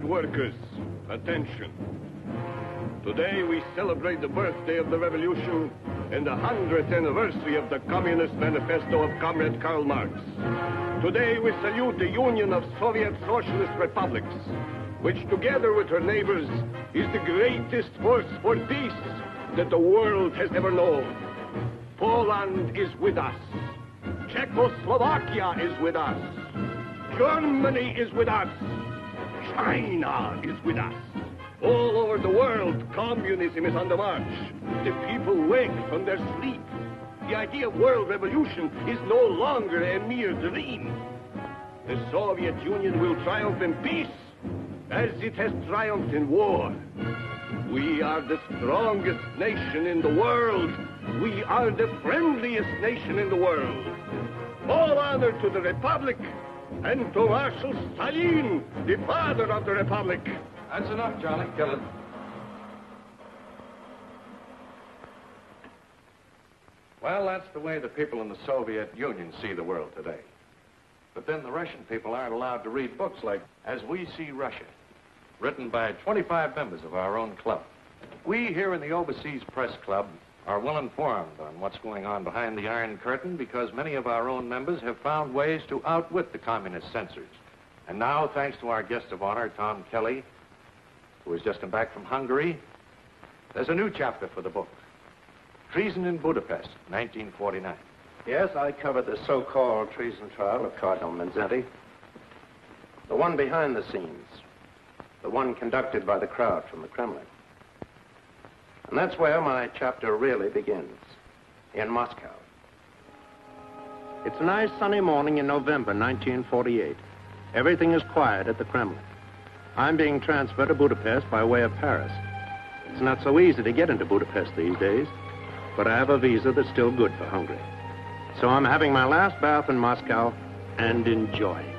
workers, attention. Today we celebrate the birthday of the revolution and the 100th anniversary of the Communist Manifesto of Comrade Karl Marx. Today we salute the Union of Soviet Socialist Republics, which together with her neighbors is the greatest force for peace that the world has ever known. Poland is with us. Czechoslovakia is with us. Germany is with us. China is with us. All over the world, communism is on the march. The people wake from their sleep. The idea of world revolution is no longer a mere dream. The Soviet Union will triumph in peace as it has triumphed in war. We are the strongest nation in the world. We are the friendliest nation in the world. All honor to the Republic and to Marshal Stalin, the father of the Republic. That's enough, Johnny. Kill it. Well, that's the way the people in the Soviet Union see the world today. But then the Russian people aren't allowed to read books like As We See Russia, written by 25 members of our own club. We here in the Overseas Press Club are well informed on what's going on behind the Iron Curtain because many of our own members have found ways to outwit the communist censors. And now, thanks to our guest of honor, Tom Kelly, who has just come back from Hungary, there's a new chapter for the book. Treason in Budapest, 1949. Yes, I covered the so-called treason trial of Cardinal Mindzhenty. The one behind the scenes. The one conducted by the crowd from the Kremlin. And that's where my chapter really begins, in Moscow. It's a nice sunny morning in November 1948. Everything is quiet at the Kremlin. I'm being transferred to Budapest by way of Paris. It's not so easy to get into Budapest these days, but I have a visa that's still good for Hungary. So I'm having my last bath in Moscow and enjoying it.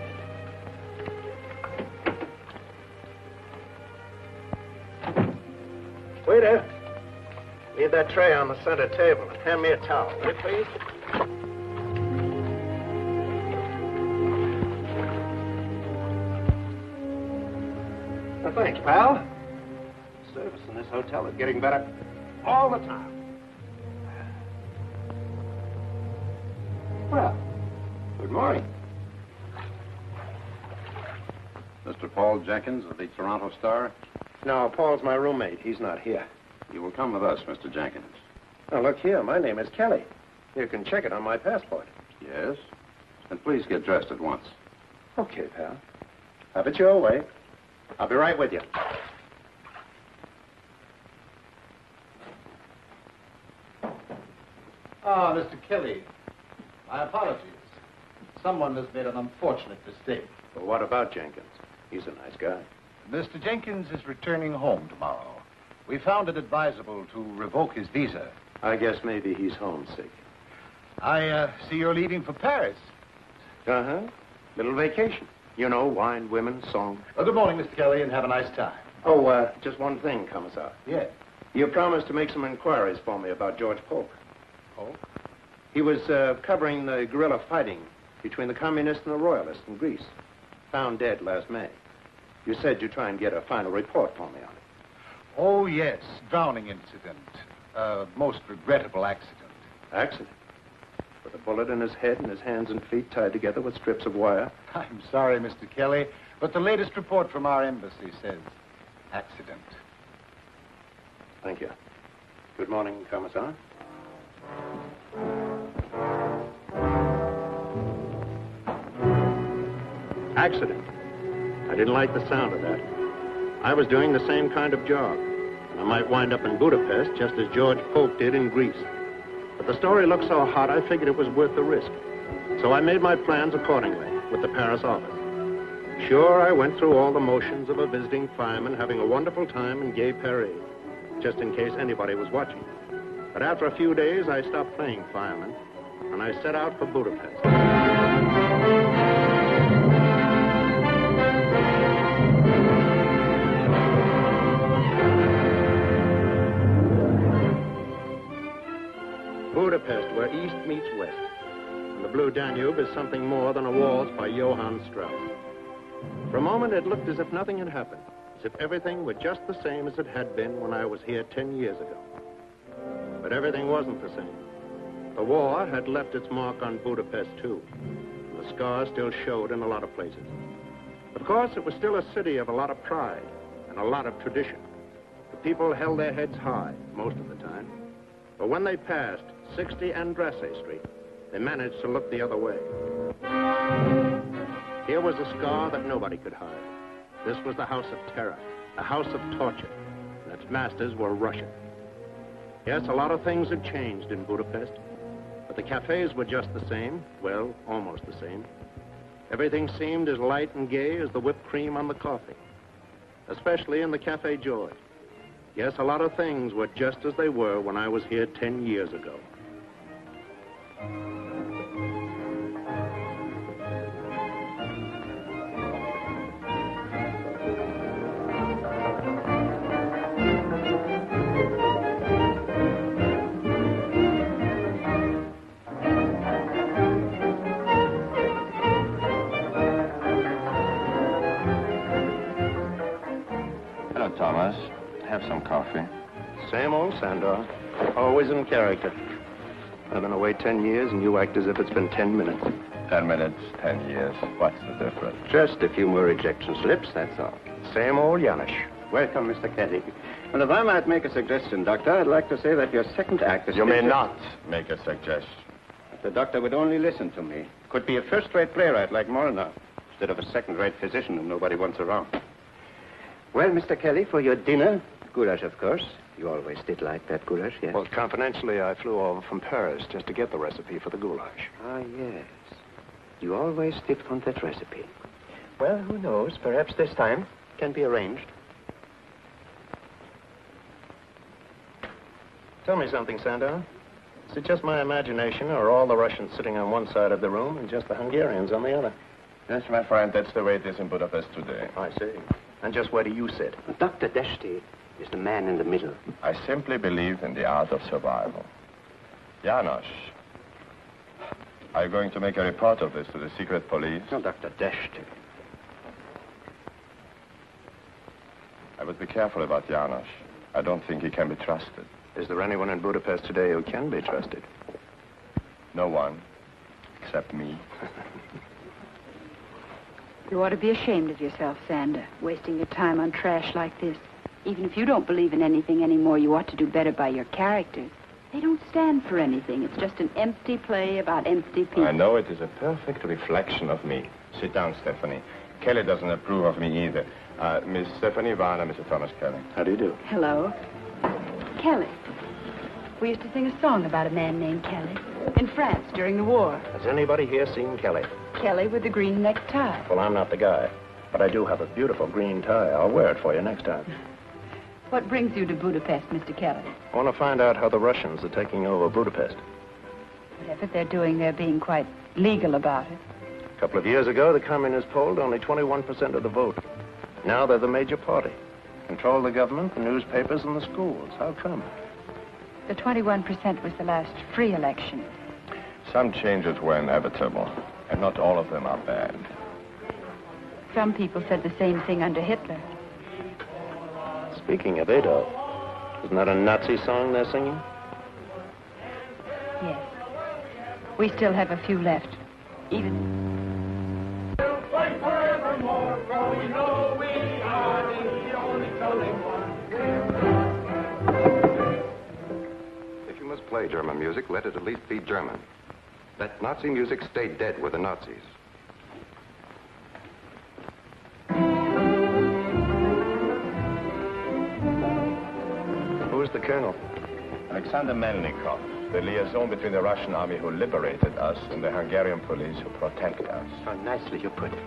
Waiter, leave that tray on the center table. Hand me a towel, will you please? Well, thanks, pal. Service in this hotel is getting better all the time. Well, good morning. Mr. Paul Jenkins of the Toronto Star? No, Paul's my roommate. He's not here. You will come with us, Mr. Jenkins. Now, look here. My name is Kelly. You can check it on my passport. Yes? And please get dressed at once. Okay, pal. Have it your way. I'll be right with you. Ah, Mr. Kelly. My apologies. Someone has made an unfortunate mistake. Well, what about Jenkins? He's a nice guy. Mr. Jenkins is returning home tomorrow. We found it advisable to revoke his visa. I guess maybe he's homesick. I see you're leaving for Paris. Uh-huh. Little vacation. You know, wine, women, song. Well, good morning, Mr. Kelly, and have a nice time. Oh, just one thing, Commissar. Yes. You promised to make some inquiries for me about George Polk. Polk? He was covering the guerrilla fighting between the communists and the royalists in Greece. Found dead last May. You said you'd try and get a final report for me on it. Oh, yes. Drowning incident. Most regrettable accident. Accident? With a bullet in his head and his hands and feet tied together with strips of wire? I'm sorry, Mr. Kelly, but the latest report from our embassy says accident. Thank you. Good morning, Commissar. Accident. I didn't like the sound of that. I was doing the same kind of job. And I might wind up in Budapest just as George Polk did in Greece. But the story looked so hot, I figured it was worth the risk. So I made my plans accordingly with the Paris office. Sure, I went through all the motions of a visiting fireman having a wonderful time in gay Paris, just in case anybody was watching. But after a few days, I stopped playing fireman, and I set out for Budapest. Budapest, where East meets West. And the Blue Danube is something more than a waltz by Johann Strauss. For a moment, it looked as if nothing had happened. if everything were just the same as it had been when I was here 10 years ago. But everything wasn't the same. The war had left its mark on Budapest, too. The scars still showed in a lot of places. Of course, it was still a city of a lot of pride and a lot of tradition. The people held their heads high most of the time. But when they passed 60 Andrassy Street, they managed to look the other way. Here was a scar that nobody could hide. This was the House of Terror, a house of torture, and its masters were Russian. Yes, a lot of things had changed in Budapest, but the cafes were just the same, well, almost the same. Everything seemed as light and gay as the whipped cream on the coffee, especially in the Café Joy. Yes, a lot of things were just as they were when I was here 10 years ago. Thomas, have some coffee. Same old Sandor, always in character. I've been away 10 years, and you act as if it's been 10 minutes. 10 minutes, 10 years. What's the difference? Just a few more rejection slips, that's all. Same old Janusz. Welcome, Mr. Kelly. And if I might make a suggestion, Doctor, I'd like to say that your second act is... You may not make a suggestion. If the doctor would only listen to me. Could be a first-rate playwright like Molnar, instead of a second-rate physician whom nobody wants around. Well, Mr. Kelly, for your dinner, goulash, of course. You always did like that goulash, yes? Well, confidentially, I flew over from Paris just to get the recipe for the goulash. Ah, yes. You always did want that recipe. Well, who knows? Perhaps this time can be arranged. Tell me something, Sandor. Is it just my imagination, or are all the Russians sitting on one side of the room and just the Hungarians on the other? Yes, my friend, that's the way it is in Budapest today. I see. And just where do you sit? Dr. Deshti is the man in the middle. I simply believe in the art of survival. Janos, are you going to make a report of this to the secret police? No, Dr. Deshti. I would be careful about Janos. I don't think he can be trusted. Is there anyone in Budapest today who can be trusted? No one, except me. You ought to be ashamed of yourself, Sander, wasting your time on trash like this. Even if you don't believe in anything anymore, you ought to do better by your characters. They don't stand for anything. It's just an empty play about empty people. I know it is a perfect reflection of me. Sit down, Stephanie. Kelly doesn't approve of me either. Miss Stephanie Varner, Mr. Thomas Kelly. How do you do? Hello. Kelly. We used to sing a song about a man named Kelly in France during the war. Has anybody here seen Kelly? Kelly with the green necktie. Well, I'm not the guy, but I do have a beautiful green tie. I'll wear it for you next time. What brings you to Budapest, Mr. Kelly? I want to find out how the Russians are taking over Budapest. Whatever they're doing, they're being quite legal about it. A couple of years ago, the communists polled only 21% of the vote. Now they're the major party. Control the government, the newspapers, and the schools. How come? The 21% was the last free election. Some changes were inevitable, and not all of them are bad. Some people said the same thing under Hitler. Speaking of Adolf, isn't that a Nazi song they're singing? Yes. We still have a few left. Even... We'll fight forevermore, for we know we are the only telling one. If you must play German music, let it at least be German. Let Nazi music stay dead with the Nazis. Who's the colonel? Alexander Melnikov, the liaison between the Russian army who liberated us and the Hungarian police who protect us. How nicely you put it.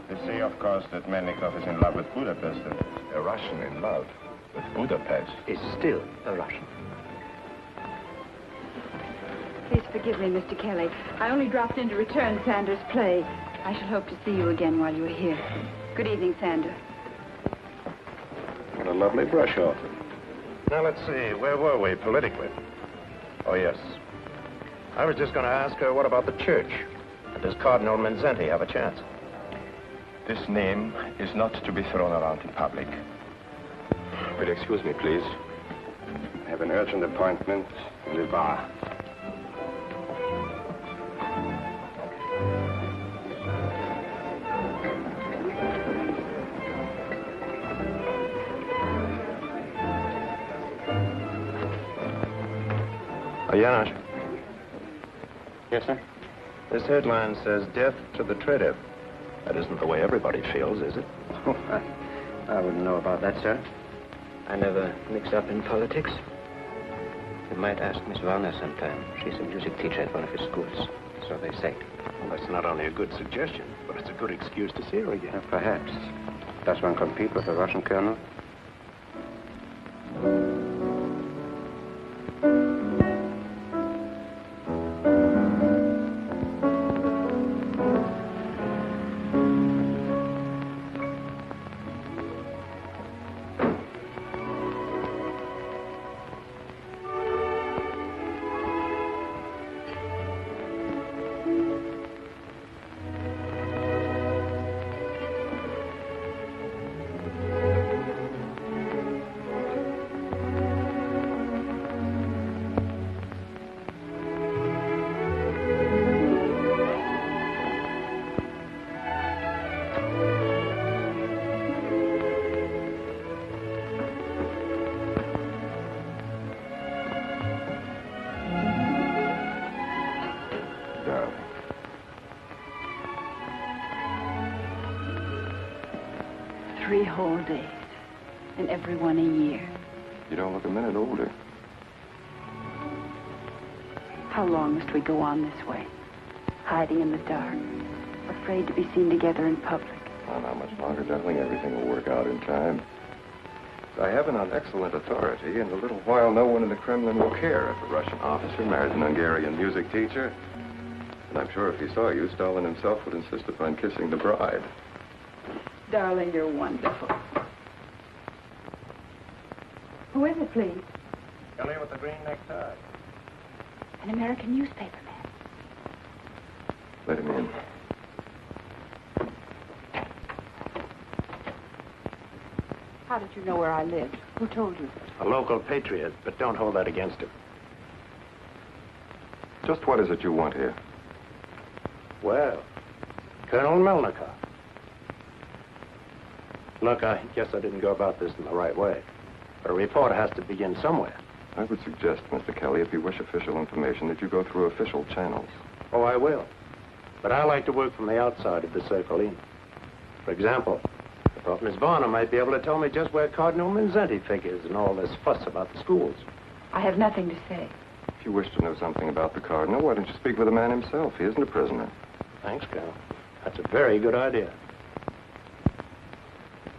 They say, of course, that Melnikov is in love with Budapest. A Russian in love with Budapest Is still a Russian. Please forgive me, Mr. Kelly. I only dropped in to return Sander's play. I shall hope to see you again while you are here. Good evening, Sander. What a lovely brush off. Now, let's see. Where were we politically? Oh, yes. I was just going to ask her, what about the church? And does Cardinal Mindzhenty have a chance? This name is not to be thrown around in public. Will you excuse me, please? I have an urgent appointment in the bar. Janos. Yes, sir? This headline says, "Death to the traitor." That isn't the way everybody feels, is it? Oh, I wouldn't know about that, sir. I never mix up in politics. You might ask Miss Warner sometime. She's a music teacher at one of his schools. So they say. Well, that's not only a good suggestion, but it's a good excuse to see her again. Perhaps. Does one compete with a Russian colonel? Darling. 3 whole days, and every one a year. You don't look a minute older. How long must we go on this way? Hiding in the dark, afraid to be seen together in public. Well, not much longer, darling. Everything will work out in time. I have it on excellent authority. In a little while, no one in the Kremlin will care if a Russian officer marries an Hungarian music teacher. And I'm sure if he saw you, Stalin himself would insist upon kissing the bride. Darling, you're wonderful. Who is it, please? Kelly with the green necktie. An American newspaper man. Let him in. How did you know where I lived? Who told you? A local patriot, but don't hold that against him. Just what is it you want here? Well, Colonel Melnikov. Look, I guess I didn't go about this in the right way. But a reporter has to begin somewhere. I would suggest, Mr. Kelly, if you wish official information, that you go through official channels. Oh, I will. But I like to work from the outside of the circle in. For example, I thought Miss Varner might be able to tell me just where Cardinal Mindzhenty figures in all this fuss about the schools. I have nothing to say. If you wish to know something about the Cardinal, why don't you speak with the man himself? He isn't a prisoner. Thanks, Colonel. That's a very good idea.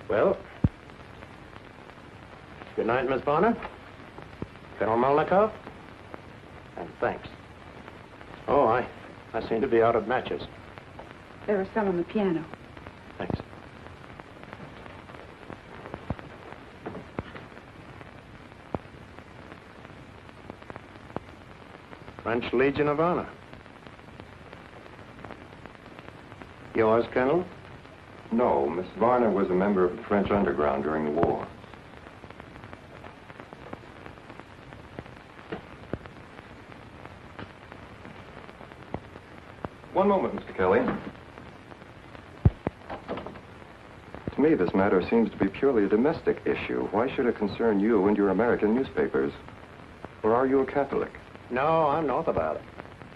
Well, good night, Miss Varner. Colonel Melnikov. And thanks. Oh, I seem to be out of matches. There are some on the piano. Thanks. French Legion of Honor. Yours, Colonel? No, Miss Varner was a member of the French underground during the war. One moment, Mr. Kelly. To me, this matter seems to be purely a domestic issue. Why should it concern you and your American newspapers? Or are you a Catholic? No, I'm north about it.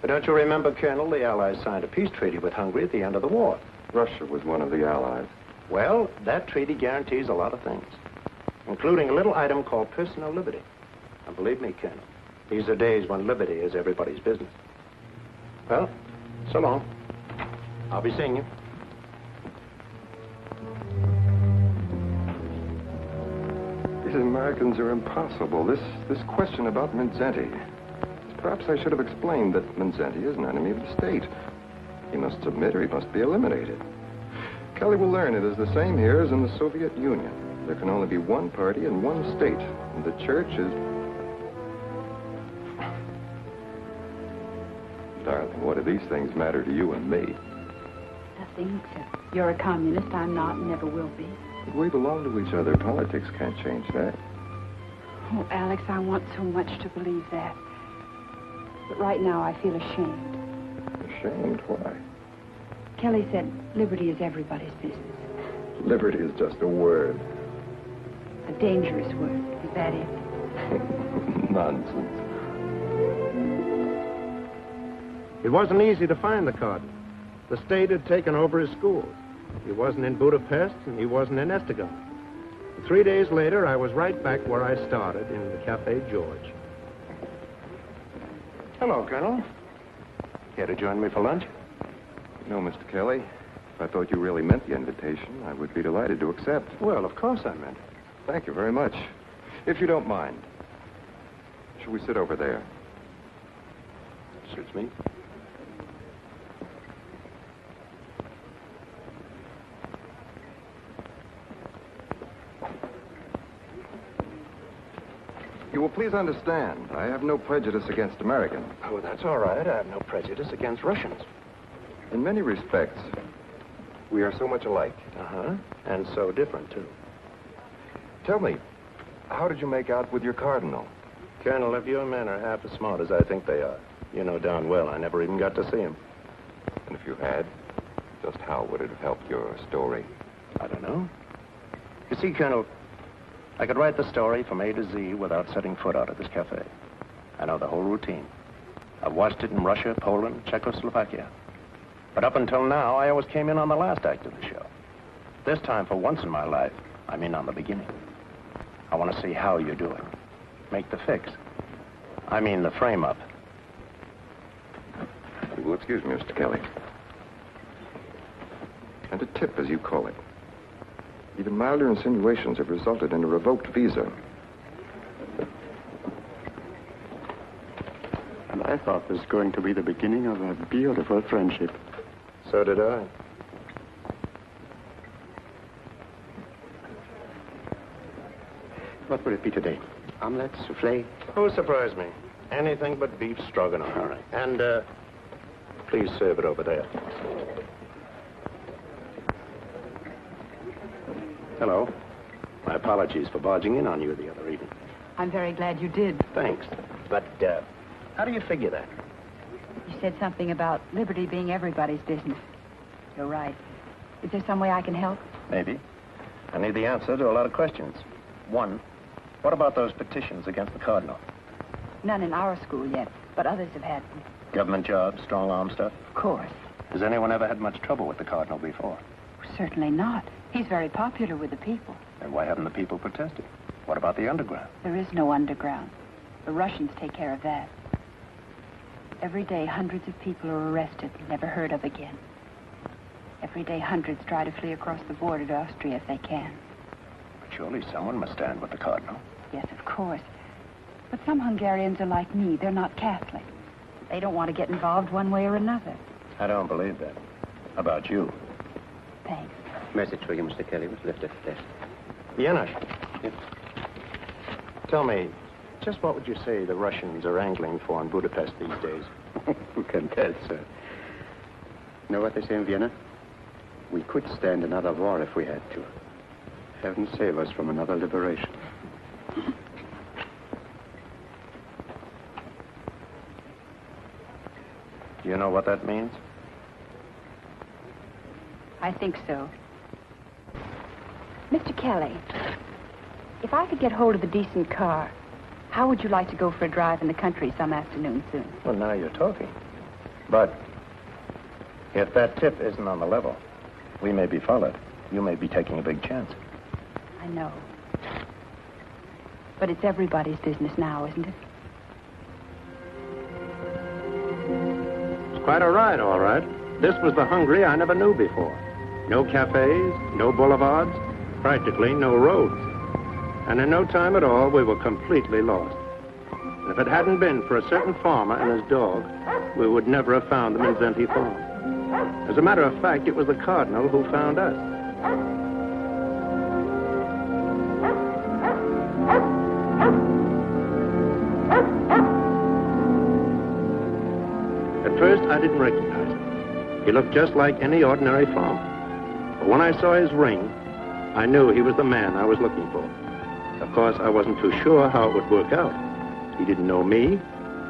But don't you remember, Colonel, the Allies signed a peace treaty with Hungary at the end of the war? Russia was one of the Allies. Well, that treaty guarantees a lot of things, including a little item called personal liberty. And believe me, Colonel, these are days when liberty is everybody's business. Well, so long. I'll be seeing you. These Americans are impossible. This question about Mindzhenty. Perhaps I should have explained that Mindzhenty is an enemy of the state. He must submit or he must be eliminated. Kelly will learn it is the same here as in the Soviet Union. There can only be one party and one state. And the church is... Darling, what do these things matter to you and me? Nothing except You're a communist. I'm not and never will be. But we belong to each other. Politics can't change that. Oh, Alex, I want so much to believe that. But right now I feel ashamed. Ashamed? Why? Kelly said liberty is everybody's business. Liberty is just a word. A dangerous word. Is that it? Nonsense. It wasn't easy to find the cardinal. The state had taken over his schools. He wasn't in Budapest, and he wasn't in Esztergom. 3 days later, I was right back where I started, in the Café George. Hello, Colonel. Care to join me for lunch? No, Mr. Kelly. If I thought you really meant the invitation, I would be delighted to accept. Well, of course I meant it. Thank you very much. If you don't mind, shall we sit over there? Suits me. You will please understand, I have no prejudice against Americans. Oh, that's all right. I have no prejudice against Russians. In many respects, we are so much alike. Uh-huh. And so different, too. Tell me, how did you make out with your cardinal? Colonel, if your men are half as smart as I think they are, you know darn well I never even got to see him. And if you had, just how would it have helped your story? I don't know. You see, Colonel, I could write the story from A to Z without setting foot out of this cafe. I know the whole routine. I've watched it in Russia, Poland, Czechoslovakia. But up until now, I always came in on the last act of the show. This time, for once in my life, I'm in on the beginning. I want to see how you do it. Make the fix. I mean the frame-up. You will excuse me, Mr. Kelly. And a tip, as you call it. Even milder insinuations have resulted in a revoked visa. And I thought this was going to be the beginning of a beautiful friendship. So did I. What will it be today? Omelette, souffle? Oh, surprise me. Anything but beef stroganoff. All right. And, please serve it over there. Hello. My apologies for barging in on you the other evening. I'm very glad you did. Thanks. But, how do you figure that? You said something about liberty being everybody's business. You're right. Is there some way I can help? Maybe. I need the answer to a lot of questions. One, what about those petitions against the cardinal? None in our school yet, but others have had them. Government jobs, strong-arm stuff? Of course. Has anyone ever had much trouble with the cardinal before? Certainly not. He's very popular with the people. Then why haven't the people protested? What about the underground? There is no underground. The Russians take care of that. Every day, hundreds of people are arrested and never heard of again. Every day, hundreds try to flee across the border to Austria if they can. But surely someone must stand with the cardinal. Yes, of course. But some Hungarians are like me. They're not Catholic. They don't want to get involved one way or another. I don't believe that. How about you? Thanks. Message for you, Mr. Kelly, was left at the desk. Janusz. Yes. Tell me, just what would you say the Russians are angling for in Budapest these days? Who can tell, sir? You know what they say in Vienna? We could stand another war if we had to. Heaven save us from another liberation. Do you know what that means? I think so. Mr. Kelly, if I could get hold of a decent car, how would you like to go for a drive in the country some afternoon soon? Well, now you're talking. But if that tip isn't on the level, we may be followed. You may be taking a big chance. I know. But it's everybody's business now, isn't it? It's quite a ride, all right. This was the Hungary I never knew before. No cafes, no boulevards, practically no roads. And in no time at all, we were completely lost. And if it hadn't been for a certain farmer and his dog, we would never have found the Mindzhenty farm. As a matter of fact, it was the cardinal who found us. At first, I didn't recognize him. He looked just like any ordinary farmer. when I saw his ring, I knew he was the man I was looking for. Of course, I wasn't too sure how it would work out. He didn't know me.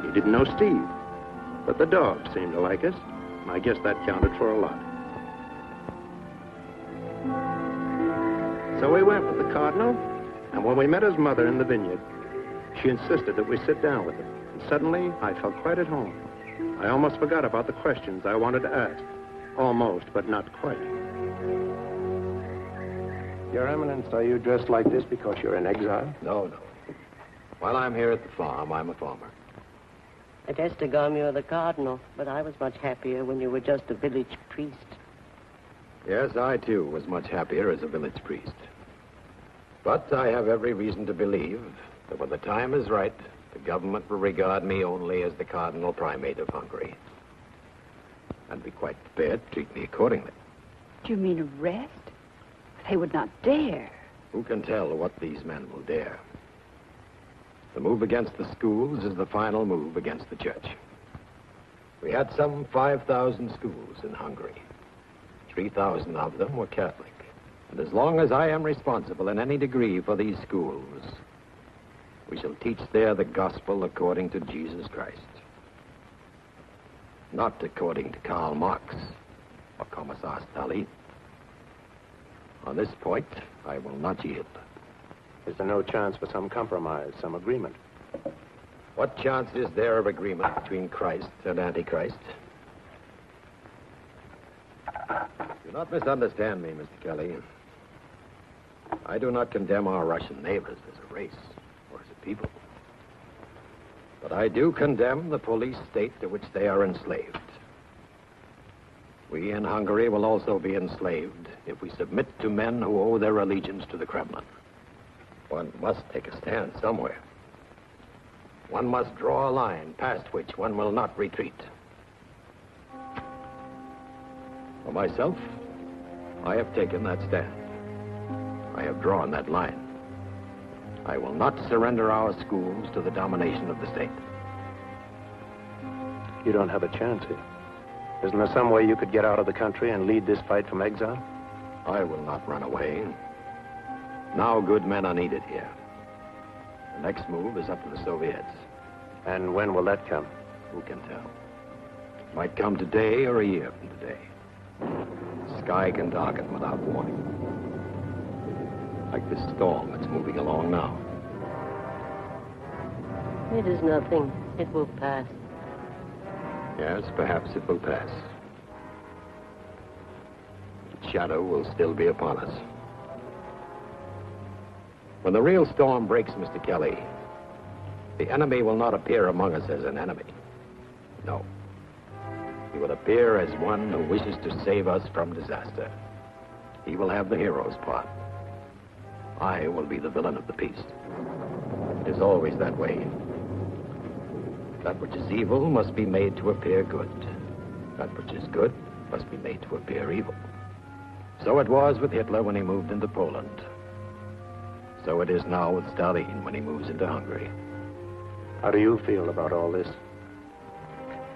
He didn't know Steve. But the dog seemed to like us, and I guess that counted for a lot. So we went with the Cardinal, and when we met his mother in the vineyard, she insisted that we sit down with her. And suddenly, I felt quite at home. I almost forgot about the questions I wanted to ask. Almost, but not quite. Your Eminence, are you dressed like this because you're in exile? No. While I'm here at the farm, I'm a farmer. I guess to gum you're the Cardinal, but I was much happier when you were just a village priest. Yes, I, too, was much happier as a village priest. But I have every reason to believe that when the time is right, the government will regard me only as the Cardinal Primate of Hungary. And be quite prepared to treat me accordingly. Do you mean arrest? They would not dare. Who can tell what these men will dare? The move against the schools is the final move against the church. We had some 5,000 schools in Hungary. 3,000 of them were Catholic. And as long as I am responsible in any degree for these schools, we shall teach there the gospel according to Jesus Christ. Not according to Karl Marx or Commissar Stalin. On this point, I will not yield. Is there no chance for some compromise, some agreement? What chance is there of agreement between Christ and Antichrist? Do not misunderstand me, Mr. Kelly. I do not condemn our Russian neighbors as a race or as a people. But I do condemn the police state to which they are enslaved. We in Hungary will also be enslaved if we submit to men who owe their allegiance to the Kremlin. One must take a stand somewhere. One must draw a line past which one will not retreat. For myself, I have taken that stand. I have drawn that line. I will not surrender our schools to the domination of the state. You don't have a chance here. Isn't there some way you could get out of the country and lead this fight from exile? I will not run away. Now good men are needed here. The next move is up to the Soviets. And when will that come? Who can tell? It might come today or a year from today. The sky can darken without warning. Like this storm that's moving along now. It is nothing. It will pass. Yes, perhaps it will pass. Its shadow will still be upon us. When the real storm breaks, Mr. Kelly, the enemy will not appear among us as an enemy. No. He will appear as one who wishes to save us from disaster. He will have the hero's part. I will be the villain of the piece. It is always that way. That which is evil must be made to appear good. That which is good must be made to appear evil. So it was with Hitler when he moved into Poland. So it is now with Stalin when he moves into Hungary. How do you feel about all this?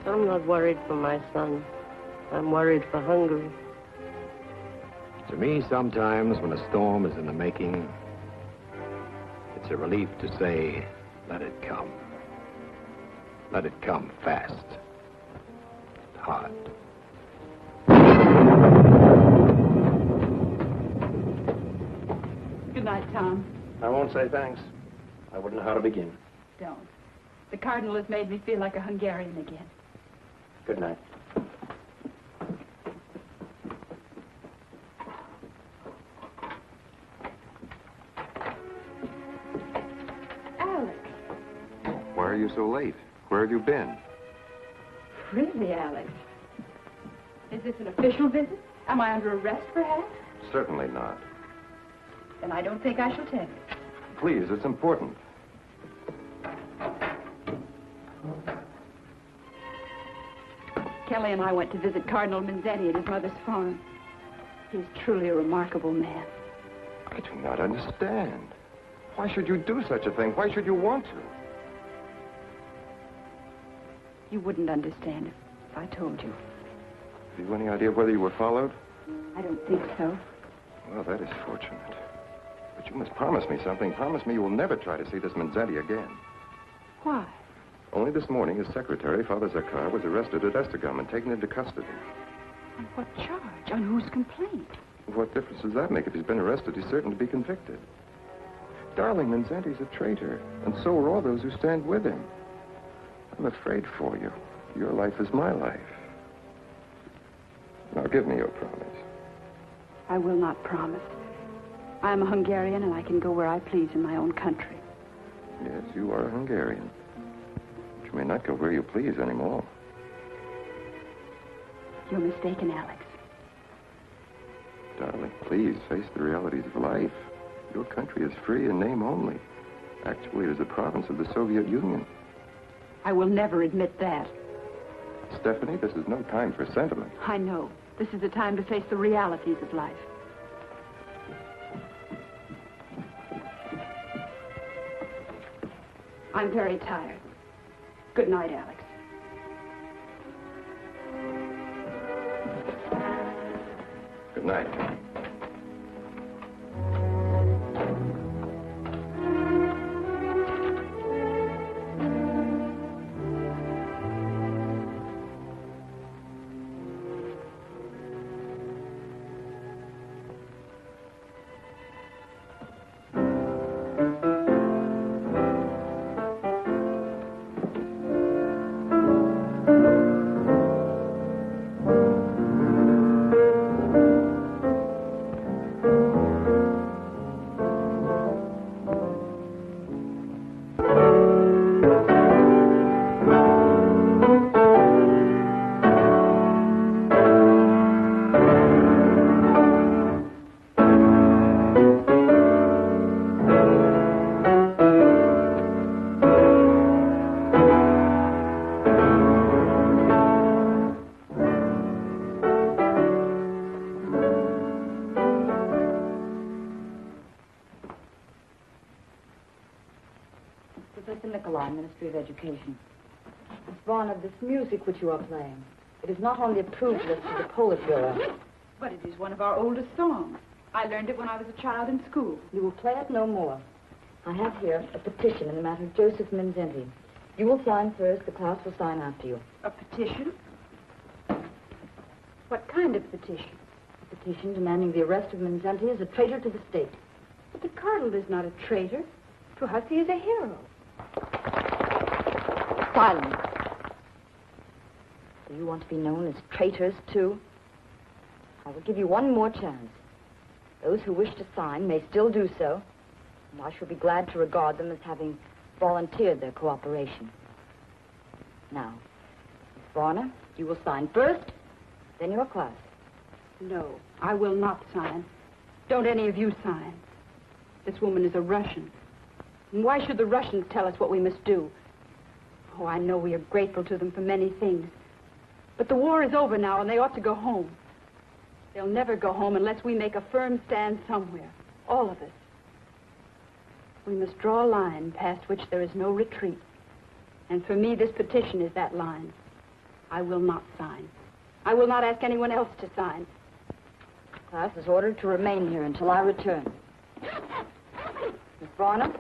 I'm not worried for my son. I'm worried for Hungary. To me, sometimes when a storm is in the making, it's a relief to say, let it come. Let it come fast. And hard. Good night, Tom. I won't say thanks. I wouldn't know how to begin. Don't. The Cardinal has made me feel like a Hungarian again. Good night. Alex. Why are you so late? Where have you been? Really, Alex? Is this an official visit? Am I under arrest, perhaps? Certainly not. Then I don't think I shall tell you. Please, it's important. Kelly and I went to visit Cardinal Mindzhenty at his mother's farm. He's truly a remarkable man. I do not understand. Why should you do such a thing? Why should you want to? You wouldn't understand if I told you. Have you any idea whether you were followed? I don't think so. Well, that is fortunate. But you must promise me something. Promise me you will never try to see this Mindzhenty again. Why? Only this morning, his secretary, Father Zakar, was arrested at Estegum and taken into custody. On what charge? On whose complaint? What difference does that make? If he's been arrested, he's certain to be convicted. Darling, Mindzhenty's a traitor, and so are all those who stand with him. I'm afraid for you. Your life is my life. Now, give me your promise. I will not promise. I am a Hungarian, and I can go where I please in my own country. Yes, you are a Hungarian. But you may not go where you please anymore. You're mistaken, Alex. Darling, please face the realities of life. Your country is free in name only. Actually, it is a province of the Soviet Union. I will never admit that. Stephanie, this is no time for sentiment. I know. This is the time to face the realities of life. I'm very tired. Good night, Alex. Good night. Ministry of Education. Miss Varner, this music which you are playing, it is not on the approved list of the Politburo. But it is one of our oldest songs. I learned it when I was a child in school. You will play it no more. I have here a petition in the matter of Josef Mindzhenty. You will sign first, the class will sign after you. A petition? What kind of petition? A petition demanding the arrest of Mindzhenty as a traitor to the state. But the Cardinal is not a traitor. To us, he is a hero. Silence. Do you want to be known as traitors, too? I will give you one more chance. Those who wish to sign may still do so, and I shall be glad to regard them as having volunteered their cooperation. Now, Miss Varner, you will sign first, then your class. No, I will not sign. Don't any of you sign. This woman is a Russian. And why should the Russians tell us what we must do? Oh, I know we are grateful to them for many things. But the war is over now, and they ought to go home. They'll never go home unless we make a firm stand somewhere. All of us. We must draw a line past which there is no retreat. And for me, this petition is that line. I will not sign. I will not ask anyone else to sign. The class is ordered to remain here until I return. Miss Varner,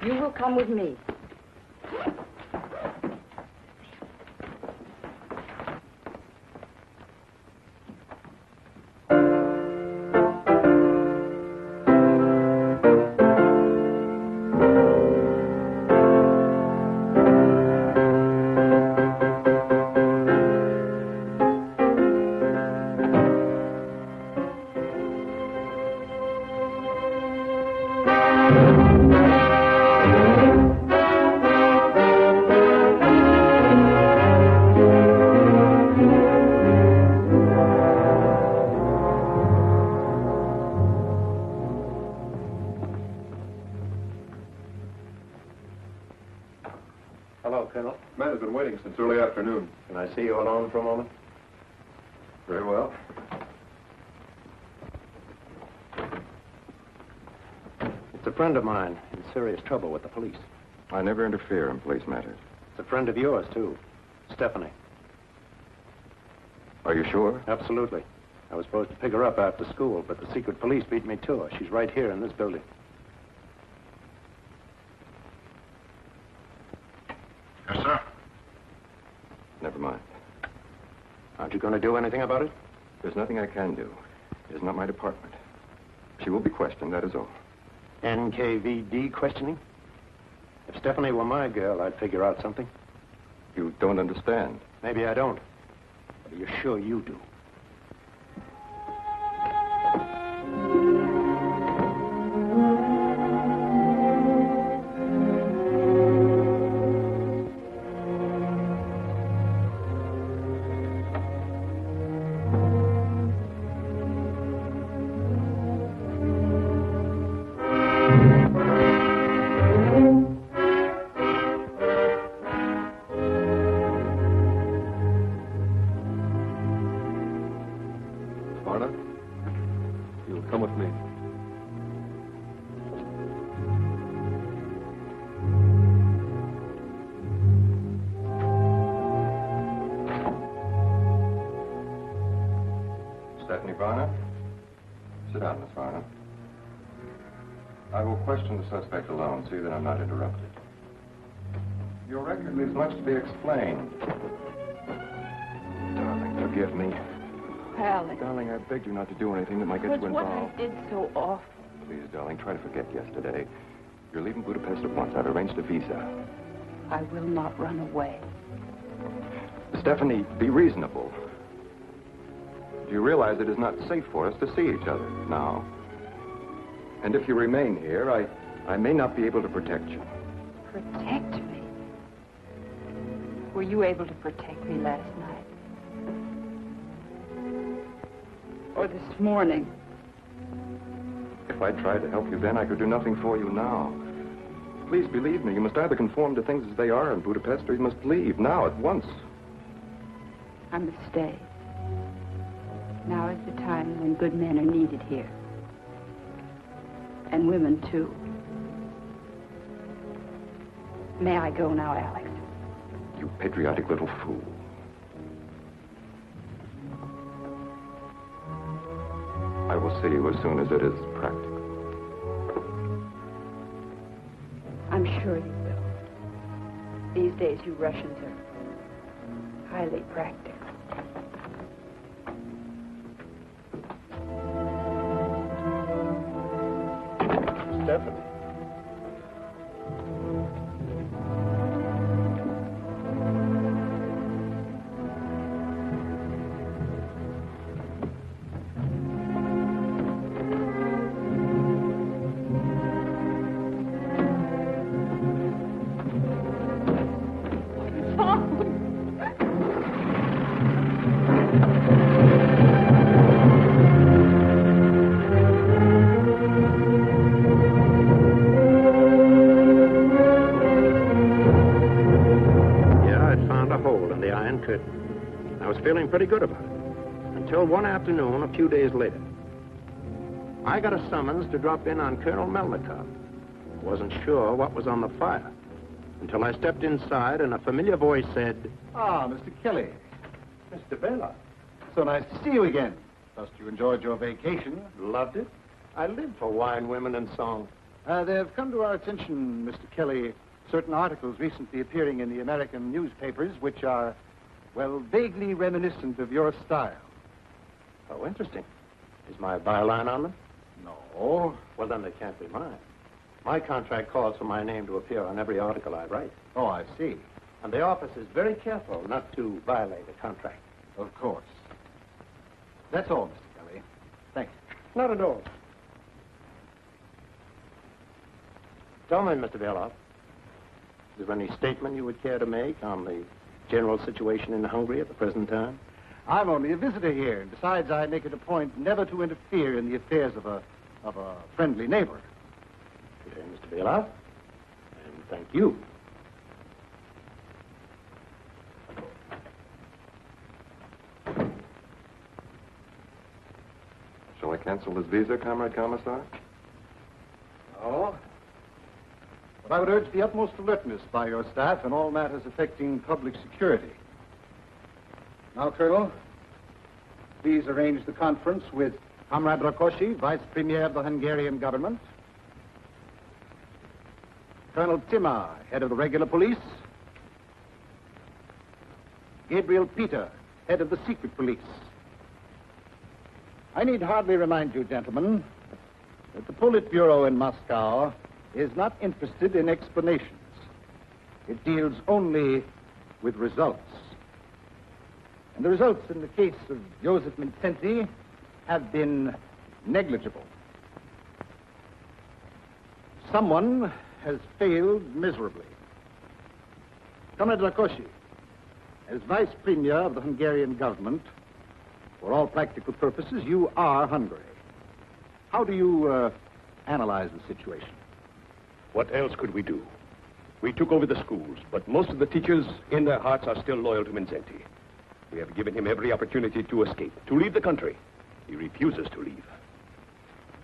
you will come with me. See you alone for a moment? Very well. It's a friend of mine in serious trouble with the police. I never interfere in police matters. It's a friend of yours, too. Stephanie. Are you sure? Absolutely. I was supposed to pick her up after school, but the secret police beat me to her. She's right here in this building. Yes, sir. Never mind. Aren't you going to do anything about it? There's nothing I can do. It is not my department. She will be questioned, that is all. NKVD questioning? If Stephanie were my girl, I'd figure out something. You don't understand. Maybe I don't. But are you sure you do? Suspect alone, see that I'm not interrupted. Your record leaves much to be explained. Darling, forgive me. Alex. Darling, I begged you not to do anything that might get you involved. What I did so awful. Please, darling, try to forget yesterday. You're leaving Budapest at once. I've arranged a visa. I will not run away. Stephanie, be reasonable. Do you realize it is not safe for us to see each other now? And if you remain here, I may not be able to protect you. Protect me? Were you able to protect me last night? Or this morning? If I tried to help you then, I could do nothing for you now. Please believe me, you must either conform to things as they are in Budapest, or you must leave, now, at once. I must stay. Now is the time when good men are needed here. And women, too. May I go now, Alex? You patriotic little fool. I will see you as soon as it is practical. I'm sure you will. These days, you Russians are highly practical. Stephanie. Feeling pretty good about it. Until one afternoon, a few days later. I got a summons to drop in on Colonel Melnikov. Wasn't sure what was on the fire. Until I stepped inside and a familiar voice said... Ah, Mr. Kelly. Mr. Bela. So nice to see you again. Trust you enjoyed your vacation. Loved it. I live for wine, women, and song. There have come to our attention, Mr. Kelly, certain articles recently appearing in the American newspapers which are... well, vaguely reminiscent of your style. Oh, interesting. Is my byline on them? No. Well, then they can't be mine. My contract calls for my name to appear on every article I write. Oh, I see. And the office is very careful not to violate a contract. Of course. That's all, Mr. Kelly. Thank you. Not at all. Tell me, Mr. Beloff, is there any statement you would care to make on the general situation in Hungary at the present time? I'm only a visitor here, and besides, I make it a point never to interfere in the affairs of a friendly neighbor. Good day, Mr. Beloff, and thank you. Shall I cancel this visa, Comrade Commissar? No. But I would urge the utmost alertness by your staff in all matters affecting public security. Now, Colonel, please arrange the conference with Comrade Rákosi, Vice Premier of the Hungarian government, Colonel Timar, head of the regular police, Gabriel Peter, head of the secret police. I need hardly remind you, gentlemen, that the Politburo in Moscow is not interested in explanations. It deals only with results. And the results in the case of Josef Mindzhenty have been negligible. Someone has failed miserably. Comrade Rákosi, as Vice Premier of the Hungarian government, for all practical purposes, you are Hungary. How do you analyze the situation? What else could we do? We took over the schools, but most of the teachers in their hearts are still loyal to Mindzhenty. We have given him every opportunity to escape, to leave the country. He refuses to leave.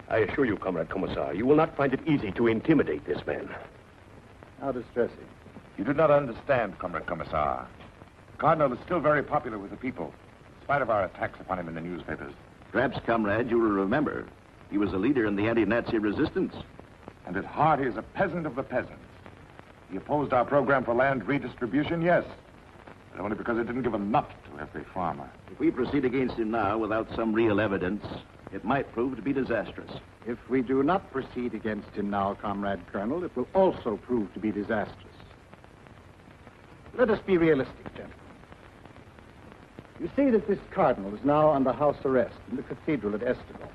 I assure you, Comrade Commissar, you will not find it easy to intimidate this man. How distressing. You do not understand, Comrade Commissar. The Cardinal is still very popular with the people, in spite of our attacks upon him in the newspapers. Perhaps, comrade, you will remember, he was a leader in the anti-Nazi resistance. And at heart, he is a peasant of the peasants. He opposed our program for land redistribution, yes, but only because it didn't give a nut to every farmer. If we proceed against him now without some real evidence, it might prove to be disastrous. If we do not proceed against him now, Comrade Colonel, it will also prove to be disastrous. Let us be realistic, gentlemen. You say that this cardinal is now under house arrest in the cathedral at Esztergom.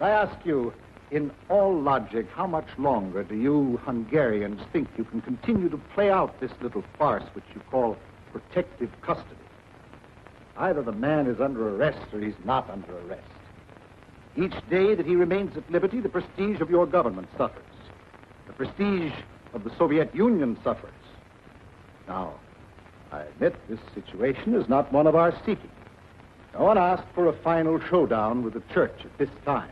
I ask you, in all logic, how much longer do you Hungarians think you can continue to play out this little farce which you call protective custody? Either the man is under arrest or he's not under arrest. Each day that he remains at liberty, the prestige of your government suffers. The prestige of the Soviet Union suffers. Now, I admit this situation is not one of our seeking. No one asked for a final showdown with the church at this time.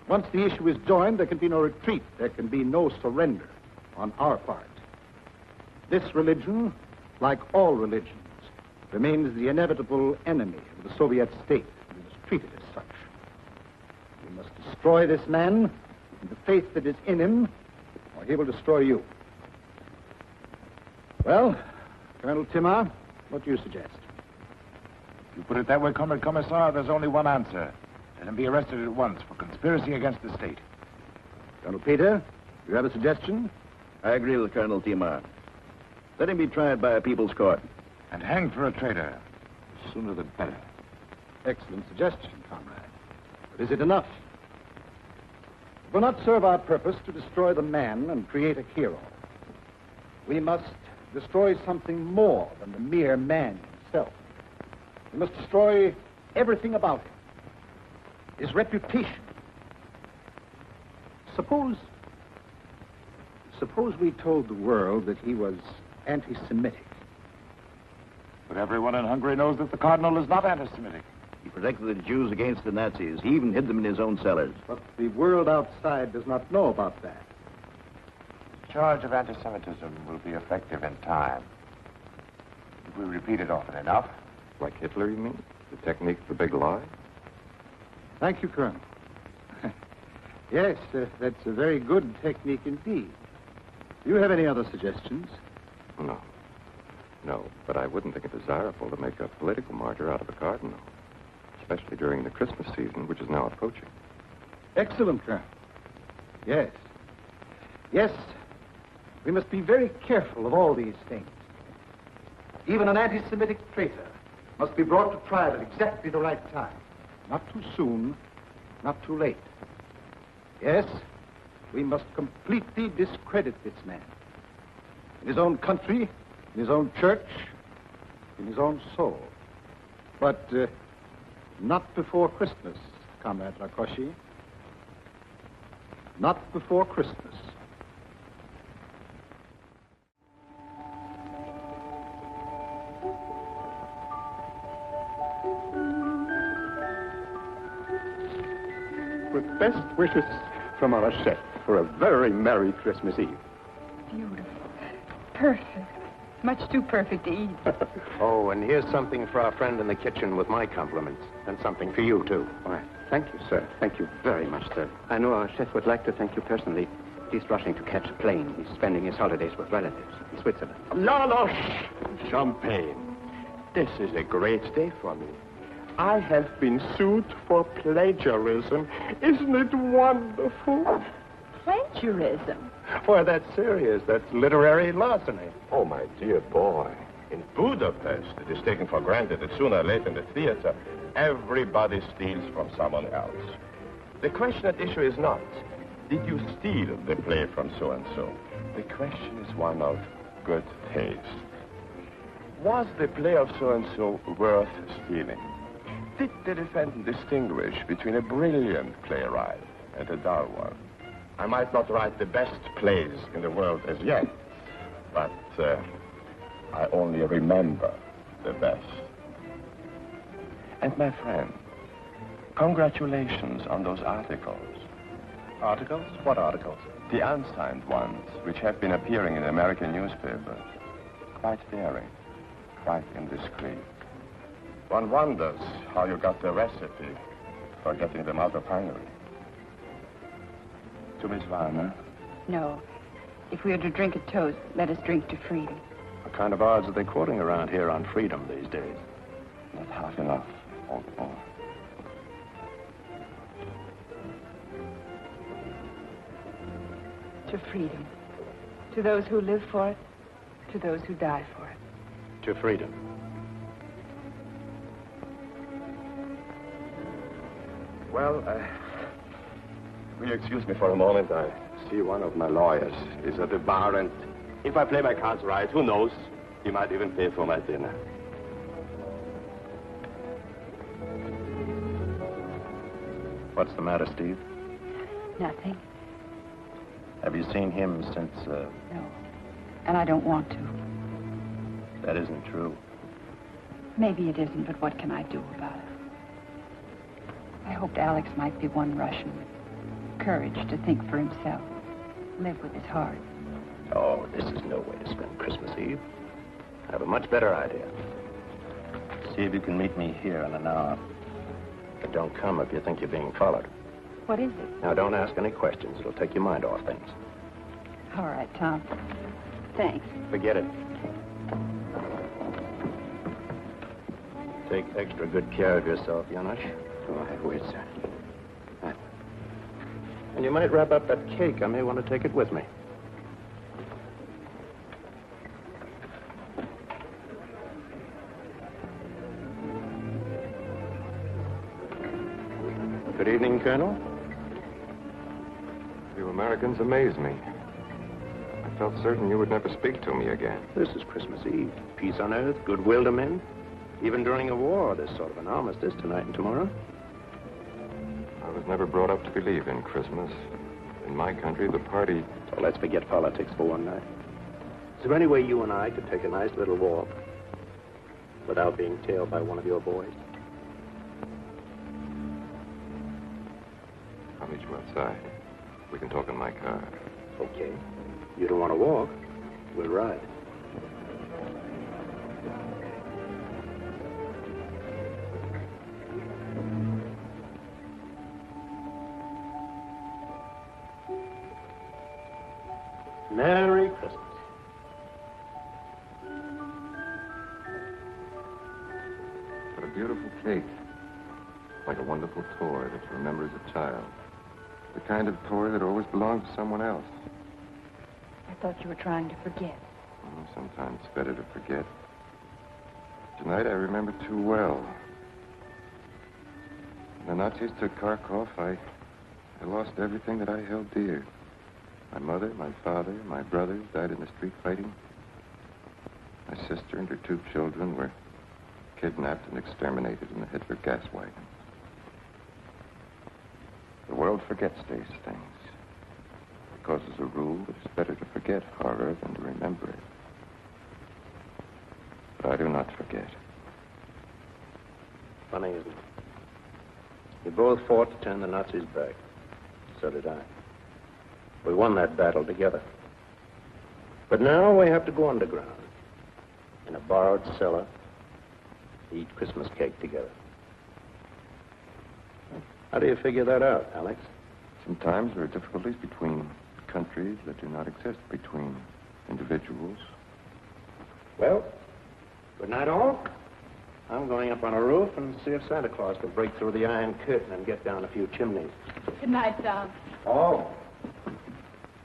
Once the issue is joined, there can be no retreat. There can be no surrender on our part. This religion, like all religions, remains the inevitable enemy of the Soviet state and is treated as such. We must destroy this man and the faith that is in him, or he will destroy you. Well, Colonel Timar, what do you suggest? If you put it that way, Comrade Commissar, there's only one answer. Let him be arrested at once for conspiracy against the state. Colonel Peter, do you have a suggestion? I agree with Colonel Timar. Let him be tried by a people's court. And hanged for a traitor. The sooner the better. Excellent suggestion, comrade. But is it enough? It will not serve our purpose to destroy the man and create a hero. We must destroy something more than the mere man himself. We must destroy everything about him. His reputation. Suppose we told the world that he was anti-Semitic. But everyone in Hungary knows that the Cardinal is not anti-Semitic. He protected the Jews against the Nazis. He even hid them in his own cellars. But the world outside does not know about that. The charge of anti-Semitism will be effective in time. If we repeat it often enough. Like Hitler, you mean? The technique of the big lie? Thank you, Colonel. Yes, that's a very good technique indeed. Do you have any other suggestions? No, but I wouldn't think it desirable to make a political martyr out of a cardinal, especially during the Christmas season, which is now approaching. Excellent, Colonel. Yes. Yes, we must be very careful of all these things. Even an anti-Semitic traitor must be brought to trial at exactly the right time. Not too soon, not too late. Yes, we must completely discredit this man. In his own country, in his own church, in his own soul. But not before Christmas, Comrade Rákosi. Not before Christmas. With best wishes from our chef for a very Merry Christmas Eve. Beautiful. Perfect. Much too perfect to eat. Oh, and here's something for our friend in the kitchen with my compliments. And something for you, too. Why, thank you, sir. Thank you very much, sir. I know our chef would like to thank you personally. He's rushing to catch a plane. He's spending his holidays with relatives in Switzerland. No, champagne. This is a great day for me. I have been sued for plagiarism. Isn't it wonderful? Plagiarism? Well, that's serious. That's literary larceny. Oh, my dear boy. In Budapest, it is taken for granted that sooner or later in the theater, everybody steals from someone else. The question at issue is not, did you steal the play from so-and-so? The question is one of good taste. Was the play of so-and-so worth stealing? Did the defendant distinguish between a brilliant playwright and a dull one? I might not write the best plays in the world as yet, but I only remember the best. And my friend, congratulations on those articles. Articles? What articles? The unsigned ones, which have been appearing in American newspapers. Quite daring, quite indiscreet. One wonders how you got the recipe for getting them out of Hungary. To Miss Warner? No. If we are to drink a toast, let us drink to freedom. What kind of odds are they quoting around here on freedom these days? Not half enough, old boy. To freedom. To those who live for it, to those who die for it. To freedom. Well, will you excuse me for a moment? I see one of my lawyers is at the bar, and if I play my cards right, who knows? He might even pay for my dinner. What's the matter, Steve? Nothing. Have you seen him since, No. And I don't want to. That isn't true. Maybe it isn't, but what can I do about it? I hoped Alex might be one Russian with courage to think for himself, live with his heart. Oh, this is no way to spend Christmas Eve. I have a much better idea. See if you can meet me here in an hour. But don't come if you think you're being followed. What is it? Now, don't ask any questions. It'll take your mind off things. All right, Tom. Thanks. Forget it. Take extra good care of yourself, Janusz. Oh, I will, sir. And you might wrap up that cake. I may want to take it with me. Good evening, Colonel. You Americans amaze me. I felt certain you would never speak to me again. This is Christmas Eve. Peace on earth, goodwill to men. Even during a war, there's sort of an armistice tonight and tomorrow. I was never brought up to believe in Christmas. In my country, the party... So let's forget politics for one night. Is there any way you and I could take a nice little walk without being tailed by one of your boys? I'll meet you outside. We can talk in my car. Okay. You don't want to walk? We'll ride. Merry Christmas. What a beautiful cake. Like a wonderful toy that you remember as a child. The kind of toy that always belonged to someone else. I thought you were trying to forget. Oh, sometimes it's better to forget. Tonight I remember too well. When the Nazis took Kharkov, I lost everything that I held dear. My mother, my father, my brothers died in the street fighting. My sister and her 2 children were kidnapped and exterminated in the Hitler gas wagons. The world forgets these things. Because as a rule, it's better to forget horror than to remember it. But I do not forget. Funny, isn't it? We both fought to turn the Nazis back. So did I. We won that battle together. But now we have to go underground. in a borrowed cellar to eat Christmas cake together. How do you figure that out, Alex? Sometimes there are difficulties between countries that do not exist between individuals. Well, good night, all. I'm going up on a roof and see if Santa Claus will break through the iron curtain and get down a few chimneys. Good night, Tom. Oh.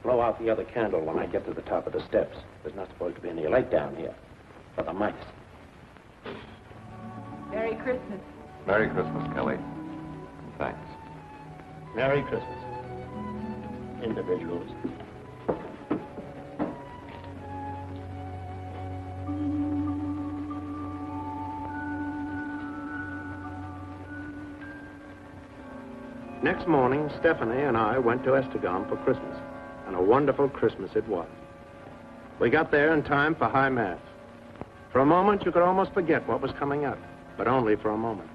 Blow out the other candle when I get to the top of the steps. There's not supposed to be any light down here. For the mice. Merry Christmas. Merry Christmas, Kelly. Thanks. Merry Christmas. Individuals. Next morning, Stephanie and I went to Esztergom for Christmas, and a wonderful Christmas it was. We got there in time for High Mass. For a moment, you could almost forget what was coming up, but only for a moment.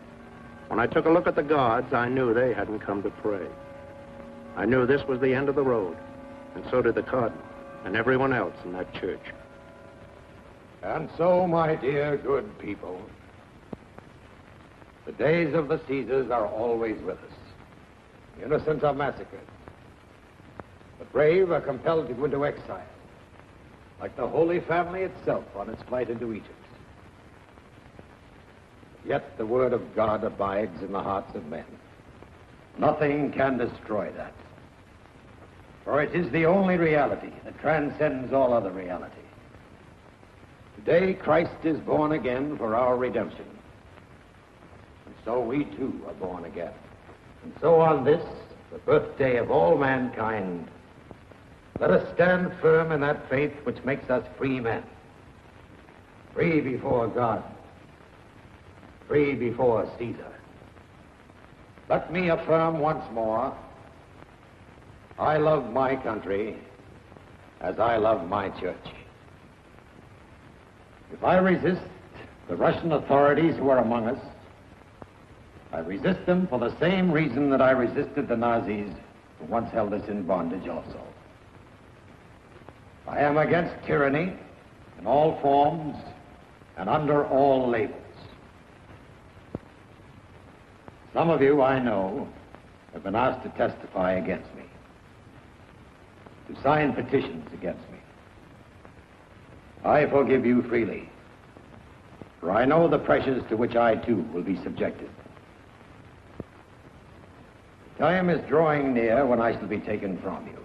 When I took a look at the guards, I knew they hadn't come to pray. I knew this was the end of the road, and so did the cardinal and everyone else in that church. And so, my dear good people, the days of the Caesars are always with us. The innocent are massacred. The brave are compelled to go into exile, like the Holy Family itself on its flight into Egypt. Yet the word of God abides in the hearts of men. Nothing can destroy that. For it is the only reality that transcends all other reality. Today, Christ is born again for our redemption. And so we too are born again. And so on this, the birthday of all mankind, let us stand firm in that faith which makes us free men. Free before God. Free before Caesar. Let me affirm once more, I love my country as I love my church. If I resist the Russian authorities who are among us, I resist them for the same reason that I resisted the Nazis who once held us in bondage also. I am against tyranny in all forms and under all labels. Some of you, I know, have been asked to testify against me, to sign petitions against me. I forgive you freely, for I know the pressures to which I too will be subjected. The time is drawing near when I shall be taken from you.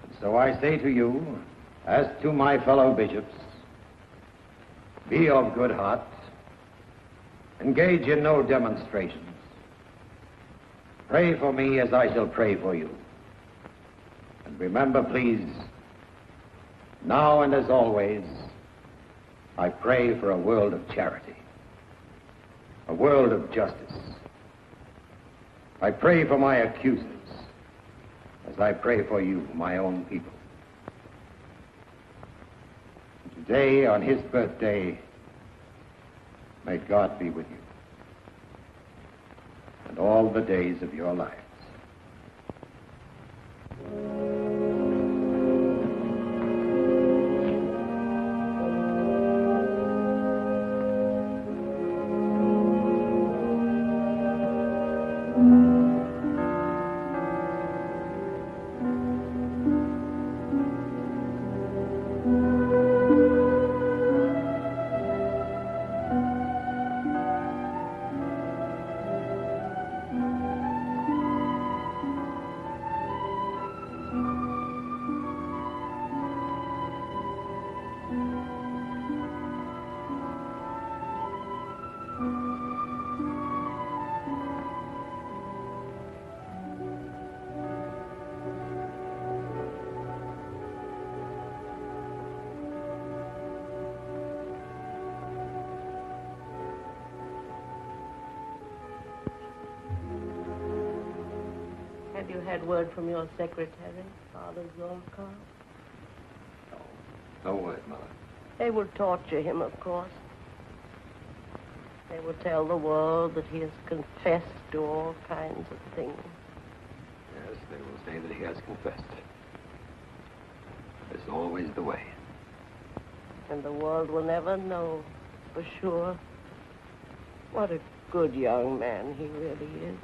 And so I say to you, as to my fellow bishops, be of good heart, engage in no demonstrations, pray for me as I shall pray for you. And remember, please, now and as always, I pray for a world of charity, a world of justice. I pray for my accusers, as I pray for you, my own people. And today, on his birthday, may God be with you, and all the days of your lives. Have you had word from your secretary, Father Zorkov? No word, Mother. They will torture him, of course. They will tell the world that he has confessed to all kinds of things. Yes, they will say that he has confessed. It's always the way. And the world will never know for sure what a good young man he really is.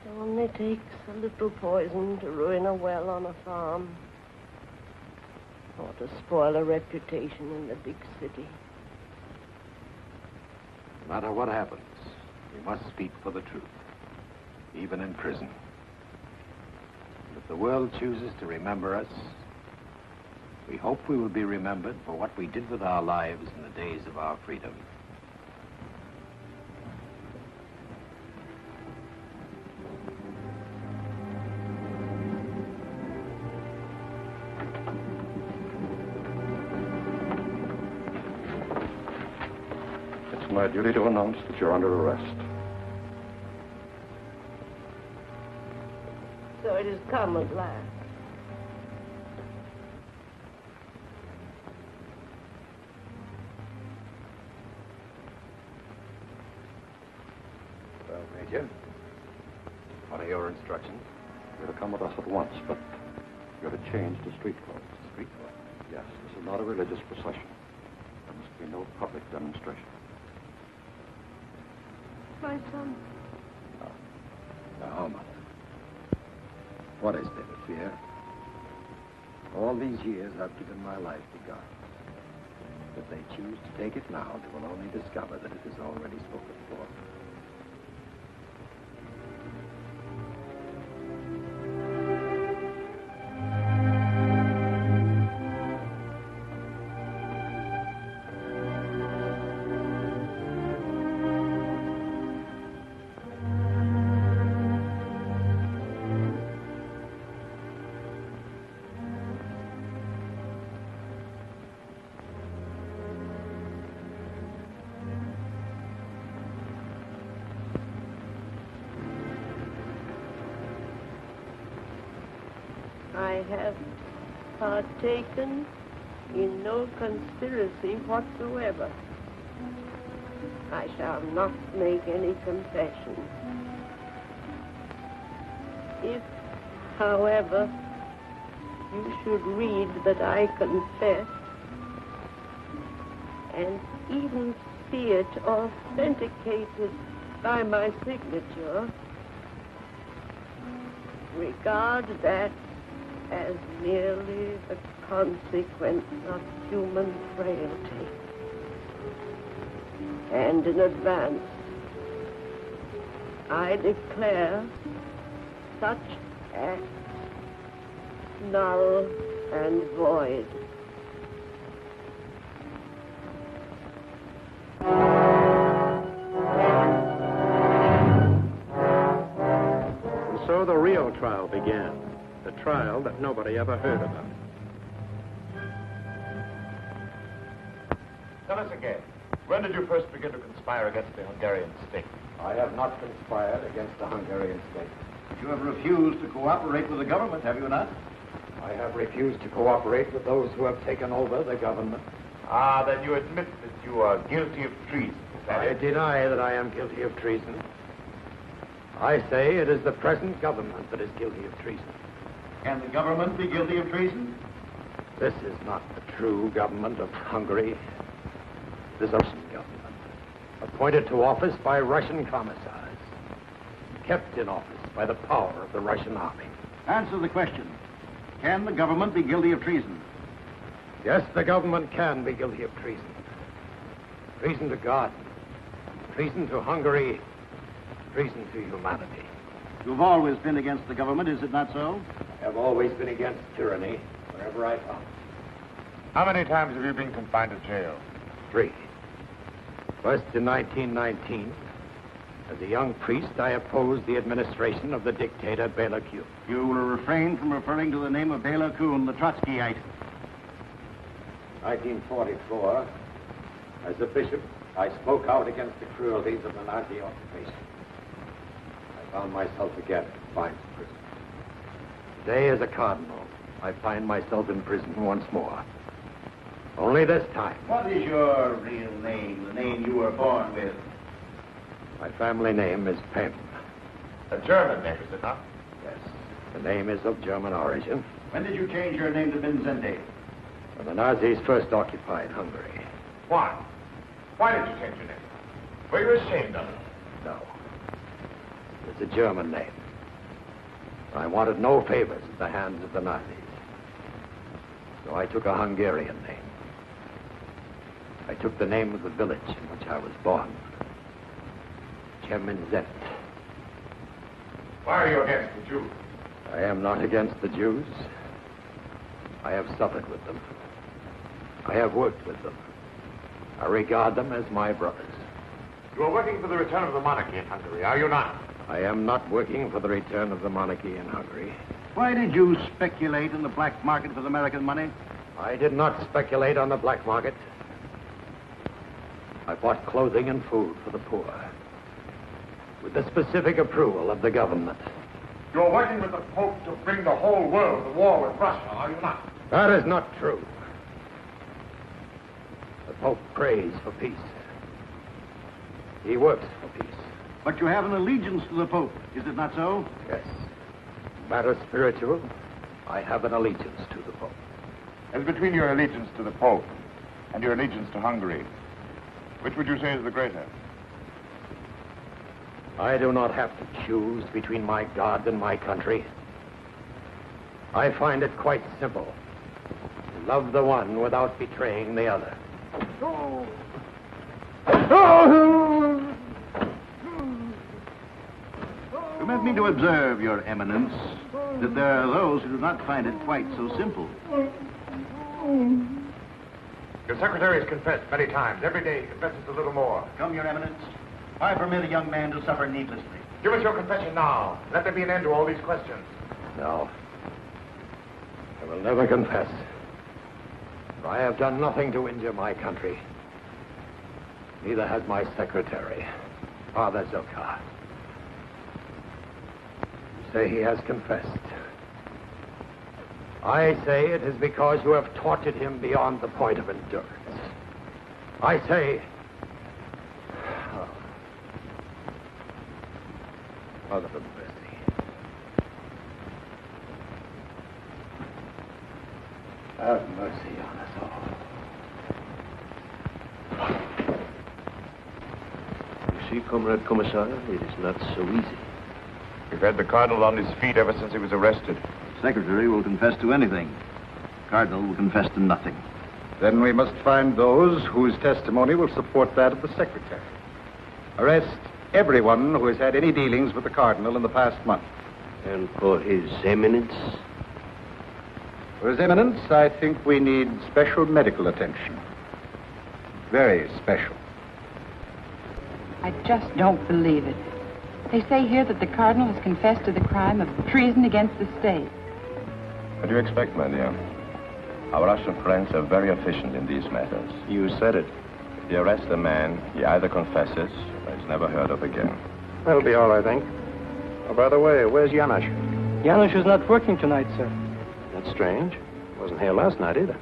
It only takes a little poison to ruin a well on a farm, or to spoil a reputation in the big city. No matter what happens, we must speak for the truth, even in prison. And if the world chooses to remember us, we hope we will be remembered for what we did with our lives in the days of our freedom. It's my duty to announce that you're under arrest. So it has come at last. Well, Major, what are your instructions? You're to come with us at once, but you're to change to street clothes. Street clothes? Yes, this is not a religious procession. There must be no public demonstration. My son. Now, Mother, what is there to fear? All these years I've given my life to God. If they choose to take it now, they will only discover that it is already spoken for. I have partaken in no conspiracy whatsoever. I shall not make any confession. If, however, you should read that I confess, and even see it authenticated by my signature, regard that as merely the consequence of human frailty. And in advance, I declare such acts null and void. And so the real trial began. The trial that nobody ever heard about. Tell us again, when did you first begin to conspire against the Hungarian state? I have not conspired against the Hungarian state. You have refused to cooperate with the government, have you not? I have refused to cooperate with those who have taken over the government. Ah, then you admit that you are guilty of treason. Is that I it? deny that I am guilty of treason. I say it is the present government that is guilty of treason. Can the government be guilty of treason? This is not the true government of Hungary. It is a Russian government, appointed to office by Russian commissars, kept in office by the power of the Russian army. Answer the question. Can the government be guilty of treason? Yes, the government can be guilty of treason. Treason to God, treason to Hungary, treason to humanity. You've always been against the government, is it not so? I have always been against tyranny wherever I found it. How many times have you been confined to jail? 3. First in 1919, as a young priest, I opposed the administration of the dictator Bela Kun. You will refrain from referring to the name of Bela Kun, the Trotskyite. 1944, as a bishop, I spoke out against the cruelties of the Nazi occupation. I found myself again in Fines prison. Today, as a cardinal, I find myself in prison once more. Only this time. What is your real name, the name you were born with? My family name is Penn. A German name, is it not? Yes. The name is of German origin. When did you change your name to Mindzhenty? When the Nazis first occupied Hungary. Why? Why did you change your name? Were you ashamed of it? No. It's a German name. I wanted no favors at the hands of the Nazis. So I took a Hungarian name. I took the name of the village in which I was born. Mindzhenty. Why are you against the Jews? I am not against the Jews. I have suffered with them. I have worked with them. I regard them as my brothers. You are working for the return of the monarchy in Hungary, are you not? I am not working for the return of the monarchy in Hungary. Why did you speculate in the black market with American money? I did not speculate on the black market. I bought clothing and food for the poor, with the specific approval of the government. You are working with the Pope to bring the whole world to war with Russia, are you not? That is not true. The Pope prays for peace. He works for peace. But you have an allegiance to the Pope, is it not so? Yes. Matter spiritual, I have an allegiance to the Pope. As between your allegiance to the Pope and your allegiance to Hungary, which would you say is the greater? I do not have to choose between my God and my country. I find it quite simple. To love the one without betraying the other. Permit me to observe, Your Eminence, that there are those who do not find it quite so simple. Your secretary has confessed many times. Every day he confesses a little more. Come, Your Eminence. Why permit a young man to suffer needlessly? Give us your confession now. Let there be an end to all these questions. No. I will never confess. For I have done nothing to injure my country. Neither has my secretary, Father Zokar. You say he has confessed. I say it is because you have tortured him beyond the point of endurance. I say... Mother of mercy. Have mercy on us all. You see, Comrade Commissar, it is not so easy. We've had the Cardinal on his feet ever since he was arrested. The Secretary will confess to anything. The Cardinal will confess to nothing. Then we must find those whose testimony will support that of the Secretary. Arrest everyone who has had any dealings with the Cardinal in the past month. And for His Eminence? For His Eminence, I think we need special medical attention. Very special. I just don't believe it. They say here that the Cardinal has confessed to the crime of treason against the state. What do you expect, my dear? Our Russian friends are very efficient in these matters. You said it. If they arrest a man, he either confesses or is never heard of again. That'll be all, I think. Oh, by the way, where's Janusz? Janusz is not working tonight, sir. That's strange. Wasn't here last night either.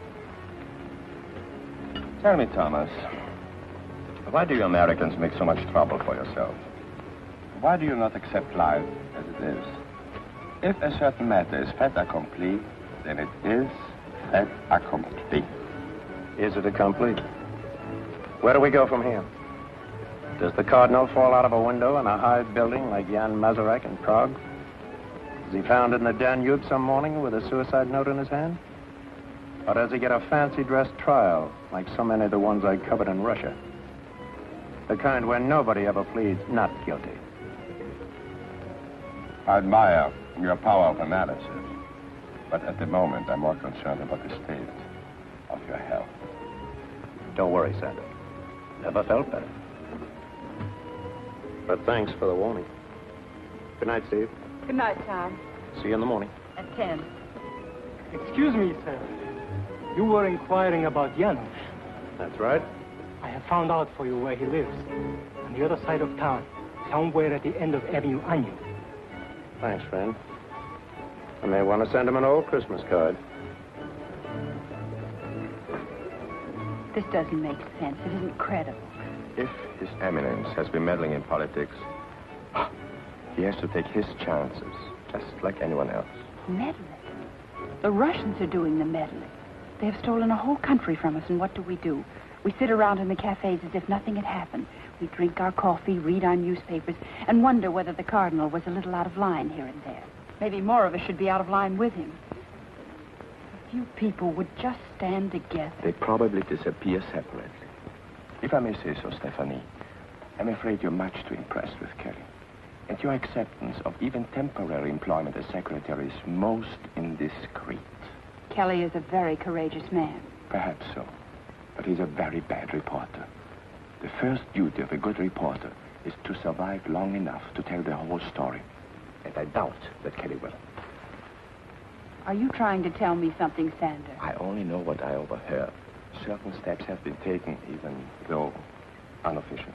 Tell me, Thomas, why do you Americans make so much trouble for yourself? Why do you not accept life as it is? If a certain matter is fait accompli, then it is fait accompli. Is it accomplished? Where do we go from here? Does the Cardinal fall out of a window in a high building like Jan Mazurek in Prague? Is he found in the Danube some morning with a suicide note in his hand? Or does he get a fancy-dress trial like so many of the ones I covered in Russia? The kind where nobody ever pleads not guilty. I admire your power of analysis, but at the moment I'm more concerned about the state of your health. Don't worry, Sandra. Never felt better. But thanks for the warning. Good night, Steve. Good night, Tom. See you in the morning. At 10. Excuse me, sir. You were inquiring about Janusz. That's right. I have found out for you where he lives. On the other side of town. Somewhere at the end of Avenue Anu. Thanks, friend. I may want to send him an old Christmas card. This doesn't make sense. It isn't credible. If His Eminence has been meddling in politics, he has to take his chances to just like anyone else. Meddling? The Russians are doing the meddling. They have stolen a whole country from us, and what do? We sit around in the cafes as if nothing had happened. We drink our coffee, read our newspapers, and wonder whether the cardinal was a little out of line here and there. Maybe more of us should be out of line with him. A few people would just stand together. They probably disappear separately. If I may say so, Stephanie, I'm afraid you're much too impressed with Kelly. And your acceptance of even temporary employment as secretary is most indiscreet. Kelly is a very courageous man. Perhaps so. But he's a very bad reporter. The first duty of a good reporter is to survive long enough to tell the whole story. And I doubt that Kelly will. Are you trying to tell me something, Sander? I only know what I overheard. Certain steps have been taken, even though unofficial.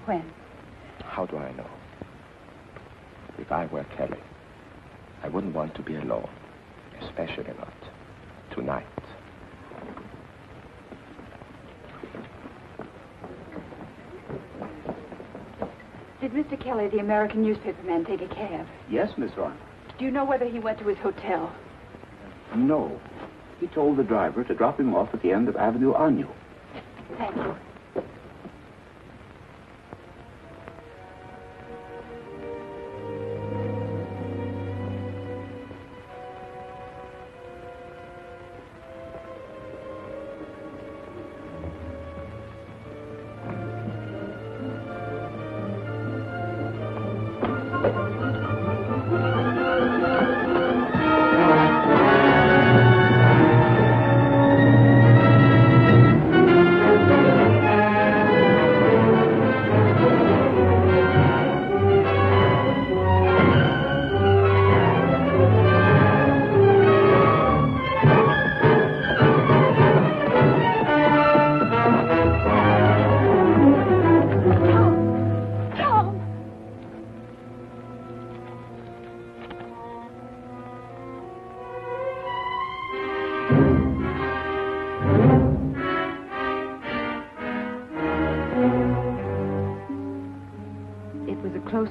When? How do I know? If I were Kelly, I wouldn't want to be alone, especially not tonight. Did Mr. Kelly, the American newspaperman, take a cab? Yes, Miss Ron. Do you know whether he went to his hotel? No. He told the driver to drop him off at the end of Avenue Agnew. Thank you.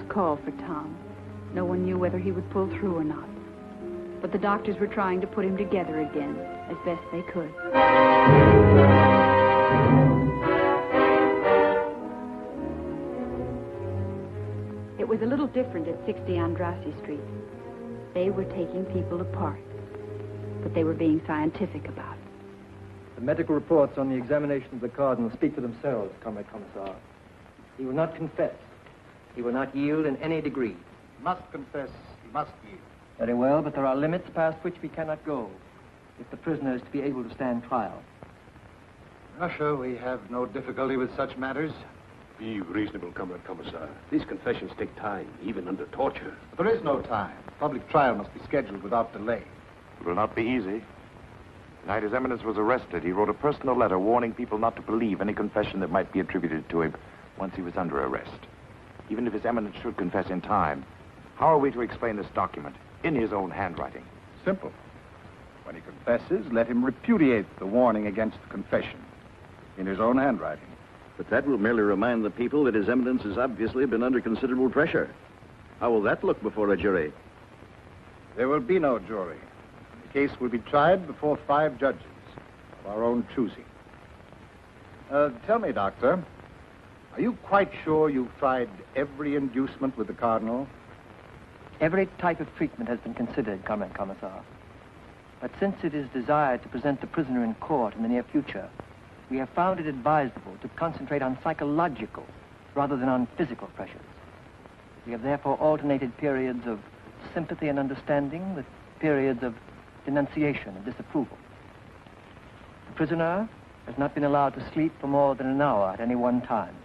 Call for Tom. No one knew whether he would pull through or not. But the doctors were trying to put him together again, as best they could. It was a little different at 60 Andrassy Street. They were taking people apart, but they were being scientific about it. The medical reports on the examination of the cardinal speak for themselves, Comrade Commissar. He will not confess. He will not yield in any degree. Must confess, he must yield. Very well, but there are limits past which we cannot go if the prisoner is to be able to stand trial. In Russia, we have no difficulty with such matters. Be reasonable, Comrade Commissar. These confessions take time, even under torture. But there is no time. Public trial must be scheduled without delay. It will not be easy. The night His Eminence was arrested, he wrote a personal letter warning people not to believe any confession that might be attributed to him once he was under arrest. Even if His Eminence should confess in time, how are we to explain this document in his own handwriting? Simple. When he confesses, let him repudiate the warning against the confession in his own handwriting. But that will merely remind the people that His Eminence has obviously been under considerable pressure. How will that look before a jury? There will be no jury. The case will be tried before 5 judges of our own choosing. Tell me, Doctor, are you quite sure you've tried every inducement with the Cardinal? Every type of treatment has been considered, Comrade Commissar. But since it is desired to present the prisoner in court in the near future, we have found it advisable to concentrate on psychological rather than on physical pressures. We have therefore alternated periods of sympathy and understanding with periods of denunciation and disapproval. The prisoner has not been allowed to sleep for more than an hour at any one time.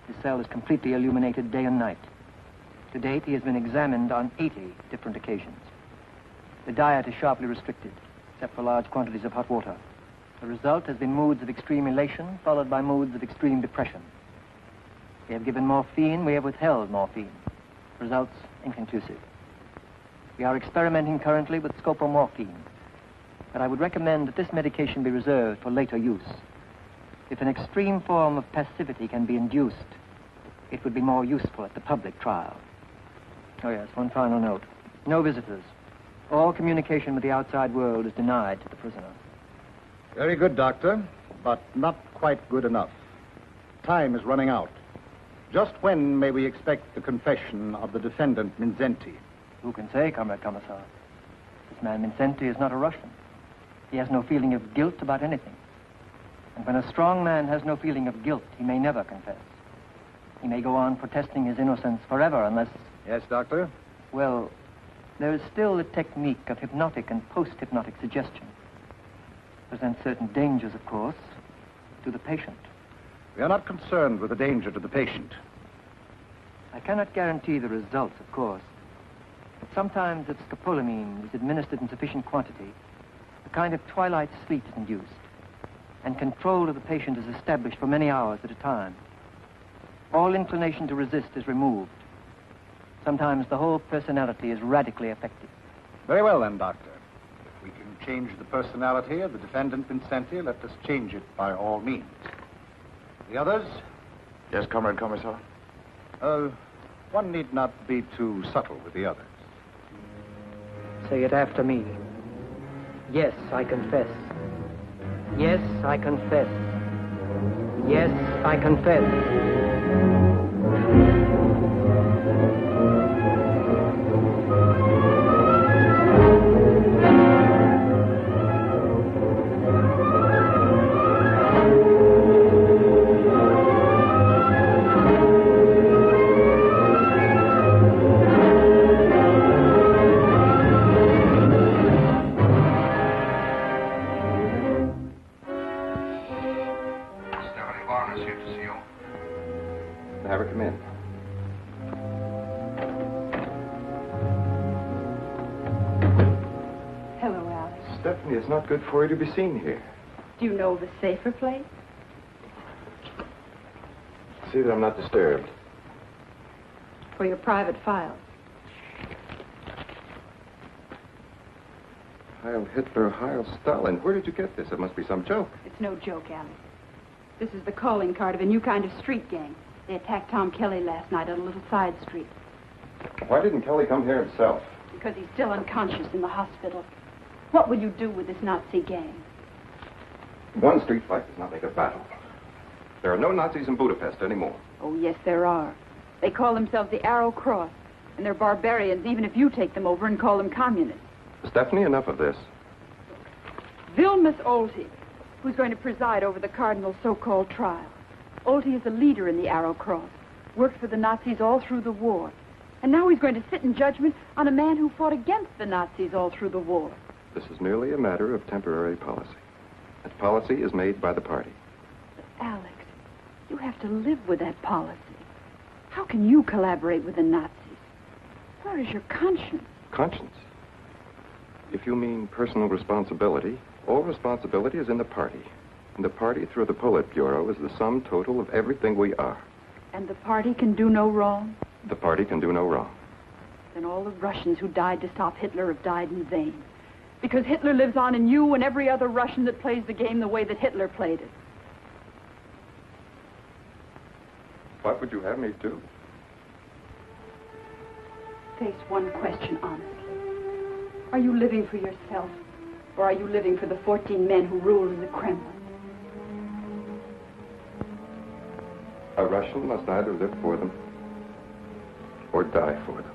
His cell is completely illuminated day and night. To date, he has been examined on 80 different occasions. The diet is sharply restricted, except for large quantities of hot water. The result has been moods of extreme elation, followed by moods of extreme depression. We have given morphine, we have withheld morphine. Results inconclusive. We are experimenting currently with scopomorphine, but I would recommend that this medication be reserved for later use. If an extreme form of passivity can be induced, it would be more useful at the public trial. Oh, yes, one final note. No visitors. All communication with the outside world is denied to the prisoner. Very good, Doctor, but not quite good enough. Time is running out. Just when may we expect the confession of the defendant, Mindzhenty? Who can say, Comrade Commissar? This man Mindzhenty is not a Russian. He has no feeling of guilt about anything. And when a strong man has no feeling of guilt, he may never confess. He may go on protesting his innocence forever unless... Yes, Doctor? Well, there is still the technique of hypnotic and post-hypnotic suggestion. Presents certain dangers, of course, to the patient. We are not concerned with the danger to the patient. I cannot guarantee the results, of course. But sometimes if scopolamine is administered in sufficient quantity, a kind of twilight sleep is induced, and control of the patient is established for many hours at a time. All inclination to resist is removed. Sometimes the whole personality is radically affected. Very well, then, Doctor. If we can change the personality of the defendant Mindzhenty, let us change it by all means. The others? Yes, Comrade Commissar? One need not be too subtle with the others. Say it after me. Yes, I confess. Yes, I confess. Yes, I confess. Have her come in. Hello, Alex. Stephanie, it's not good for you to be seen here. Do you know of a safer place? See that I'm not disturbed. For your private files. Heil Hitler, Heil Stalin. Where did you get this? It must be some joke. It's no joke, Alex. This is the calling card of a new kind of street gang. They attacked Tom Kelly last night on a little side street. Why didn't Kelly come here himself? Because he's still unconscious in the hospital. What will you do with this Nazi gang? One street fight does not make a battle. There are no Nazis in Budapest anymore. Oh, yes, there are. They call themselves the Arrow Cross, and they're barbarians even if you take them over and call them communists. Stephanie, enough of this. Vilmos Olty, who's going to preside over the Cardinal's so-called trial. Olty is a leader in the Arrow Cross, worked for the Nazis all through the war. And now he's going to sit in judgment on a man who fought against the Nazis all through the war. This is merely a matter of temporary policy. That policy is made by the party. But Alex, you have to live with that policy. How can you collaborate with the Nazis? Where is your conscience? Conscience? If you mean personal responsibility, all responsibility is in the party. And the party, through the Politburo, is the sum total of everything we are. And the party can do no wrong? The party can do no wrong. Then all the Russians who died to stop Hitler have died in vain. Because Hitler lives on in you and every other Russian that plays the game the way that Hitler played it. What would you have me do? Face one question honestly. Are you living for yourself, or are you living for the 14 men who rule in the Kremlin? A Russian must either live for them or die for them.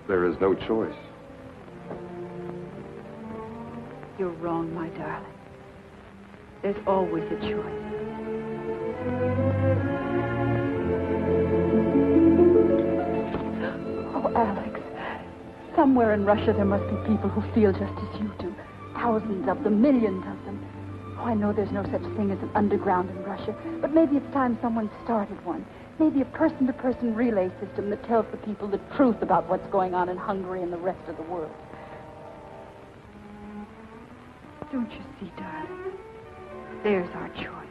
There is no choice. You're wrong, my darling. There's always a choice. Oh, Alex, somewhere in Russia there must be people who feel just as you do. Thousands of them, millions of them. Oh, I know there's no such thing as an underground in Russia, but maybe it's time someone started one. Maybe a person-to-person relay system that tells the people the truth about what's going on in Hungary and the rest of the world. Don't you see, darling? There's our choice.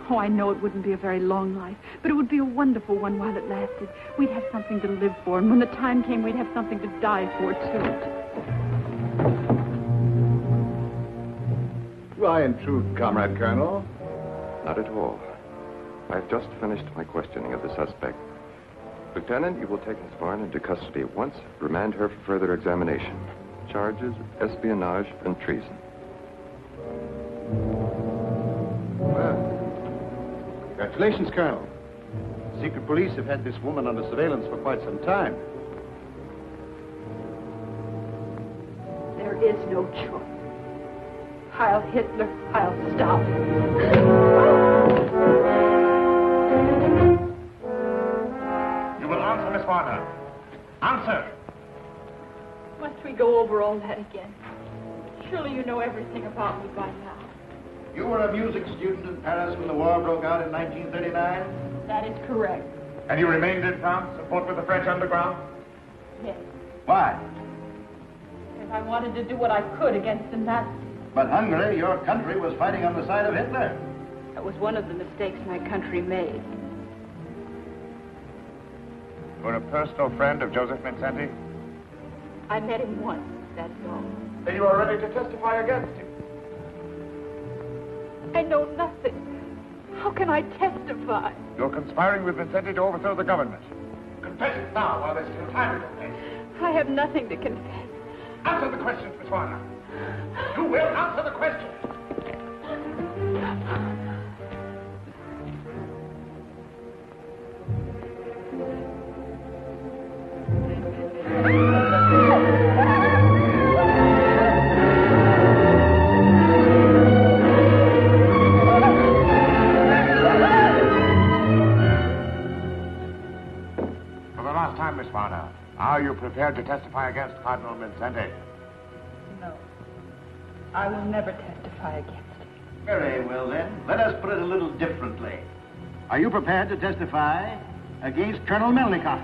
Oh, I know it wouldn't be a very long life, but it would be a wonderful one while it lasted. We'd have something to live for, and when the time came, we'd have something to die for, too. Do I intrude, Comrade Colonel? Not at all. I've just finished my questioning of the suspect. Lieutenant, you will take Miss Varn into custody at once. Remand her for further examination. Charges, espionage, and treason. Well, congratulations, Colonel. Secret police have had this woman under surveillance for quite some time. There is no choice. Heil Hitler, Heil Stalin. You will answer, Miss Warner. Answer! Must we go over all that again? Surely you know everything about me by now. You were a music student in Paris when the war broke out in 1939? That is correct. And you remained in France to fought with the French underground? Yes. Why? Because I wanted to do what I could against the Nazis. But Hungary, your country, was fighting on the side of Hitler. That was one of the mistakes my country made. You were a personal friend of Josef Mindzhenty? I met him once, that's all. Then you are ready to testify against him? I know nothing. How can I testify? You're conspiring with Mindzhenty to overthrow the government. Confess it now while there's still time to confess. I have nothing to confess. Answer the questions, Miss Warner. You will answer the question. For the last time, Miss Warner, are you prepared to testify against Cardinal Mindzhenty? No. I will never testify against him. Very well, then. Let us put it a little differently. Are you prepared to testify against Colonel Melnikov?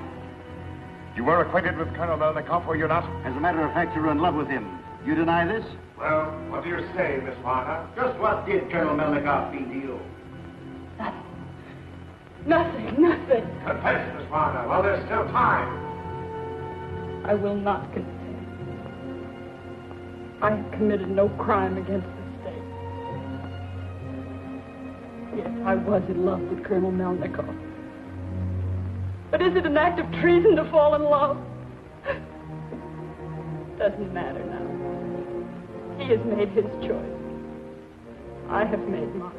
You were acquainted with Colonel Melnikov, were you not? As a matter of fact, you were in love with him. You deny this? Well, what do you say, Miss Warner? Just what did Colonel Melnikov mean to you? Nothing. Confess, Miss Warner, while there's still time. I will not confess. I have committed no crime against the state. Yes, I was in love with Colonel Melnikov. But is it an act of treason to fall in love? Doesn't matter now. He has made his choice. I have made mine.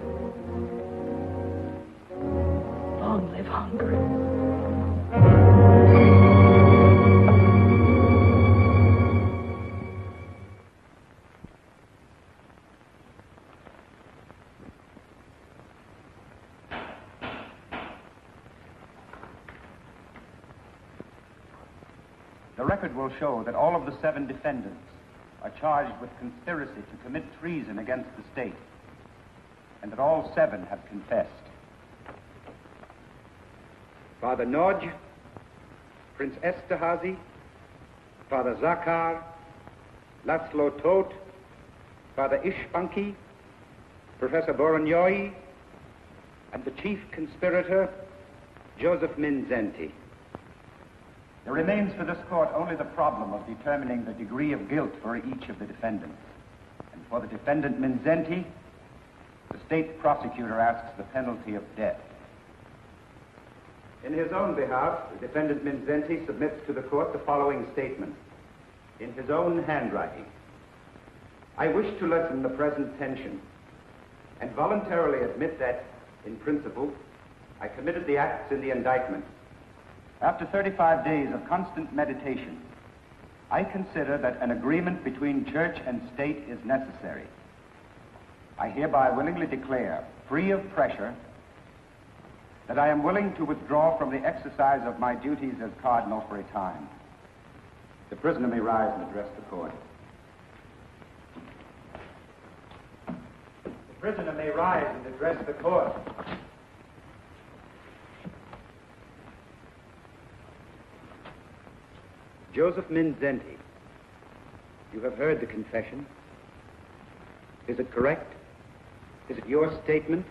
Long live Hungary. The record will show that all of the 7 defendants are charged with conspiracy to commit treason against the state, and that all 7 have confessed. Father Nodge, Prince Esterhazy, Father Zakar, Laszlo Todt, Father Ishbanki, Professor Boronyoi, and the chief conspirator, Josef Mindzhenty. There remains for this court only the problem of determining the degree of guilt for each of the defendants. And for the defendant Mindzhenty, the state prosecutor asks the penalty of death. In his own behalf, the defendant Mindzhenty submits to the court the following statement. In his own handwriting, I wish to lessen the present tension and voluntarily admit that, in principle, I committed the acts in the indictment. After 35 days of constant meditation, I consider that an agreement between church and state is necessary. I hereby willingly declare, free of pressure, that I am willing to withdraw from the exercise of my duties as cardinal for a time. The prisoner may rise and address the court. The prisoner may rise and address the court. Josef Mindzhenty, you have heard the confession. Is it correct? Is it your statement?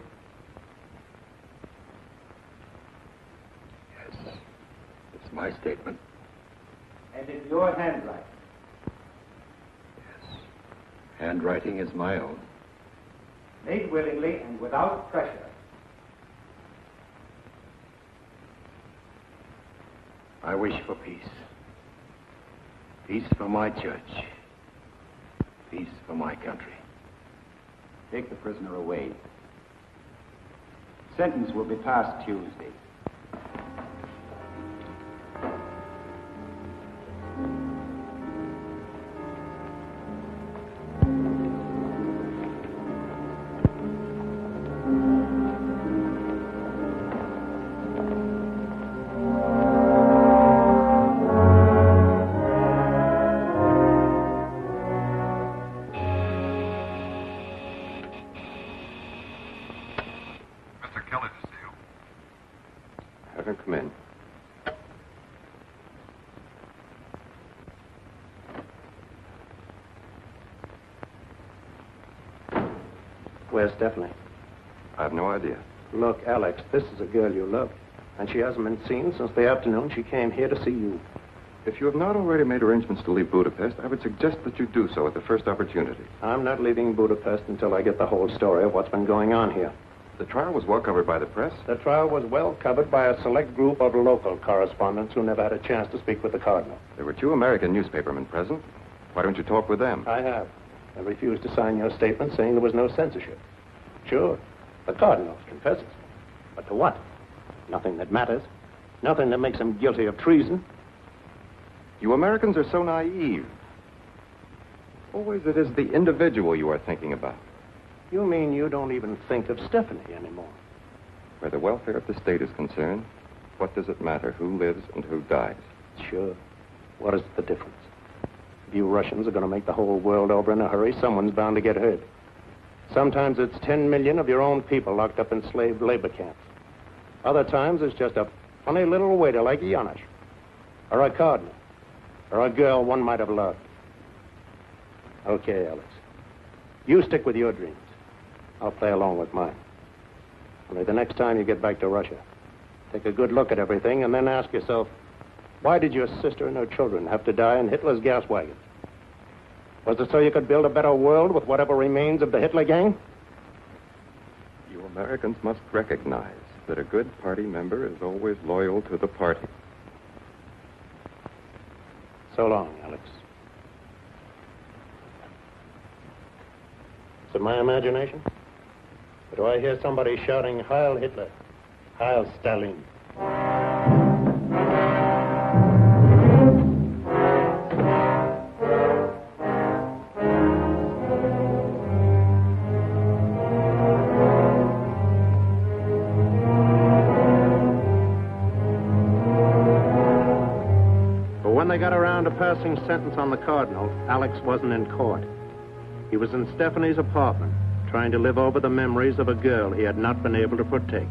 Yes, it's my statement. And in your handwriting? Yes, handwriting is my own. Made willingly and without pressure. I wish for peace. Peace for my church. Peace for my country. Take the prisoner away. Sentence will be passed Tuesday. Come in. Where's Stephanie? I have no idea. Look, Alex, this is a girl you love, and she hasn't been seen since the afternoon she came here to see you. If you have not already made arrangements to leave Budapest, I would suggest that you do so at the first opportunity. I'm not leaving Budapest until I get the whole story of what's been going on here. The trial was well covered by the press? The trial was well covered by a select group of local correspondents who never had a chance to speak with the Cardinal. There were 2 American newspapermen present. Why don't you talk with them? I have. I refused to sign your statement saying there was no censorship. Sure, the Cardinal confesses. But to what? Nothing that matters. Nothing that makes him guilty of treason. You Americans are so naive. Always it is the individual you are thinking about. You mean you don't even think of Stephanie anymore? Where the welfare of the state is concerned, what does it matter who lives and who dies? Sure. What is the difference? If you Russians are going to make the whole world over in a hurry, someone's bound to get hurt. Sometimes it's 10 million of your own people locked up in slave labor camps. Other times it's just a funny little waiter like Janusz, or a cardinal, or a girl one might have loved. Okay, Alex. You stick with your dreams. I'll play along with mine. Only the next time you get back to Russia, take a good look at everything and then ask yourself, why did your sister and her children have to die in Hitler's gas wagon? Was it so you could build a better world with whatever remains of the Hitler gang? You Americans must recognize that a good party member is always loyal to the party. So long, Alex. Is it my imagination? Or do I hear somebody shouting, Heil Hitler, Heil Stalin? But when they got around to passing sentence on the Cardinal, Alex wasn't in court. He was in Stephanie's apartment, trying to live over the memories of a girl he had not been able to protect.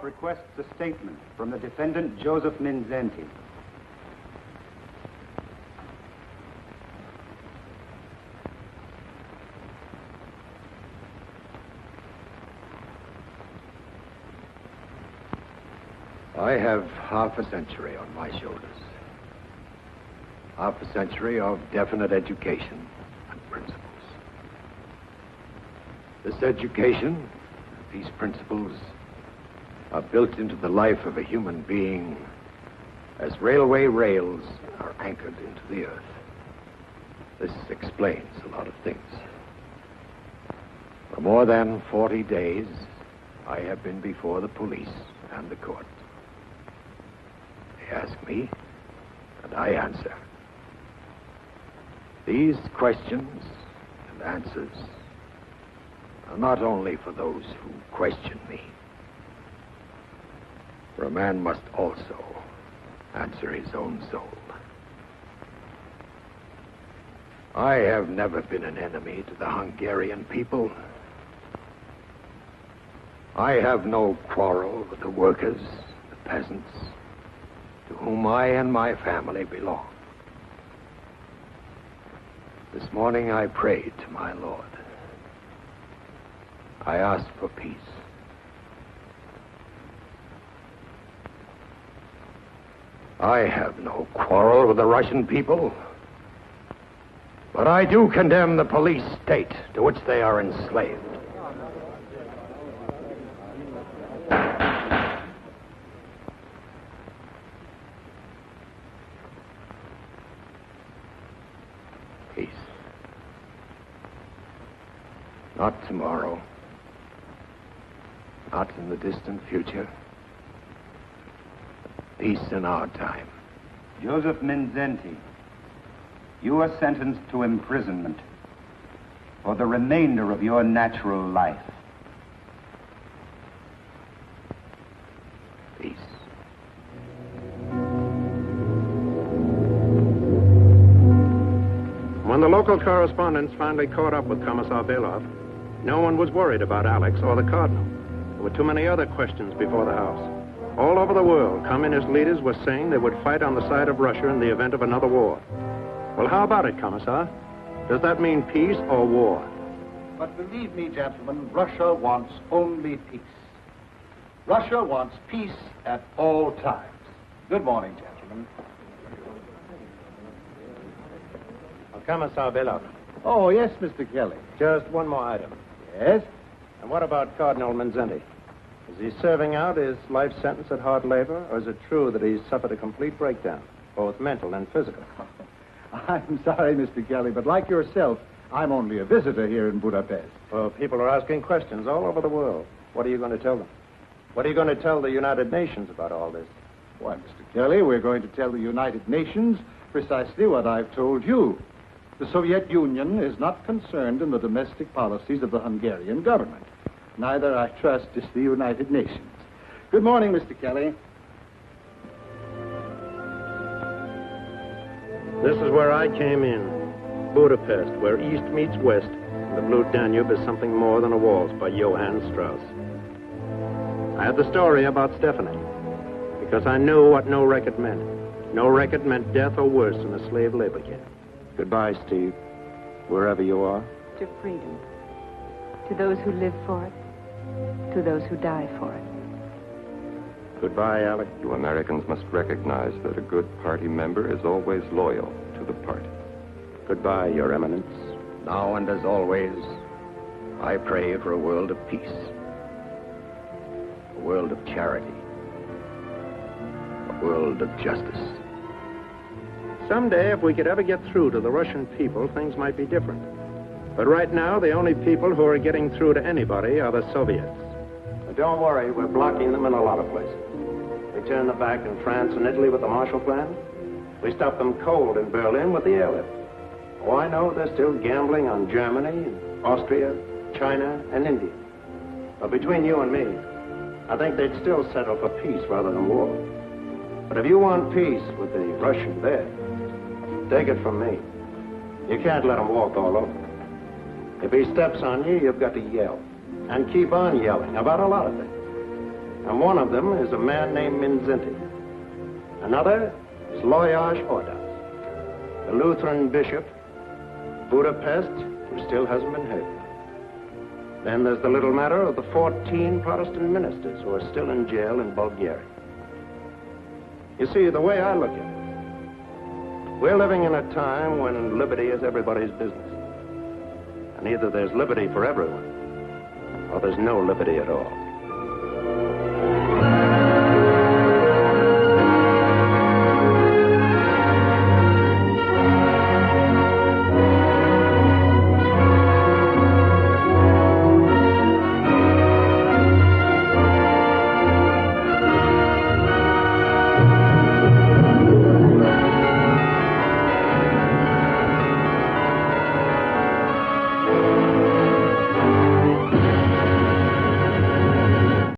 Requests a statement from the defendant, Josef Mindzhenty. I have half a century on my shoulders. Half a century of definite education and principles. This education, these principles, are built into the life of a human being as railway rails are anchored into the earth. This explains a lot of things. For more than 40 days, I have been before the police and the court. They ask me, and I answer. These questions and answers are not only for those who question me, for a man must also answer his own soul. I have never been an enemy to the Hungarian people. I have no quarrel with the workers, the peasants, to whom I and my family belong. This morning I prayed to my Lord. I asked for peace. I have no quarrel with the Russian people, but I do condemn the police state to which they are enslaved. Peace. Not tomorrow. Not in the distant future. Peace in our time. Josef Mindzhenty, you are sentenced to imprisonment for the remainder of your natural life. Peace. When the local correspondents finally caught up with Commissar Belov, no one was worried about Alex or the Cardinal. There were too many other questions before the House. All over the world, communist leaders were saying they would fight on the side of Russia in the event of another war. Well, how about it, Commissar? Does that mean peace or war? But believe me, gentlemen, Russia wants only peace. Russia wants peace at all times. Good morning, gentlemen. Commissar Belov. Oh, yes, Mr. Kelly. Just one more item. Yes? And what about Cardinal Mindzhenty? Is he serving out his life sentence at hard labor, or is it true that he's suffered a complete breakdown, both mental and physical? I'm sorry, Mr. Kelly, but like yourself, I'm only a visitor here in Budapest. Well, people are asking questions all over the world. What are you going to tell them? What are you going to tell the United Nations about all this? Why, Mr. Kelly, we're going to tell the United Nations precisely what I've told you. The Soviet Union is not concerned in the domestic policies of the Hungarian government. Neither, I trust, is the United Nations. Good morning, Mr. Kelly. This is where I came in. Budapest, where East meets West, and the Blue Danube is something more than a waltz by Johann Strauss. I had the story about Stephanie, because I knew what no record meant. No record meant death or worse in a slave labor camp. Goodbye, Steve, wherever you are. To freedom. To those who live for it. To those who die for it. Goodbye, Alec. You Americans must recognize that a good party member is always loyal to the party. Goodbye, Your Eminence. Now and as always, I pray for a world of peace. A world of charity. A world of justice. Someday, if we could ever get through to the Russian people, things might be different. But right now, the only people who are getting through to anybody are the Soviets. But don't worry, we're blocking them in a lot of places. We turned them back in France and Italy with the Marshall Plan. We stopped them cold in Berlin with the airlift. Oh, I know they're still gambling on Germany, Austria, China, and India. But between you and me, I think they'd still settle for peace rather than war. But if you want peace with the Russian there, take it from me. You can't let him walk all over. If he steps on you, you've got to yell. And keep on yelling about a lot of things. And one of them is a man named Mindzhenty. Another is Loyash Ordas, the Lutheran bishop, Budapest, who still hasn't been heard. Then there's the little matter of the 14 Protestant ministers who are still in jail in Bulgaria. You see, the way I look at it, we're living in a time when liberty is everybody's business. And either there's liberty for everyone, or there's no liberty at all.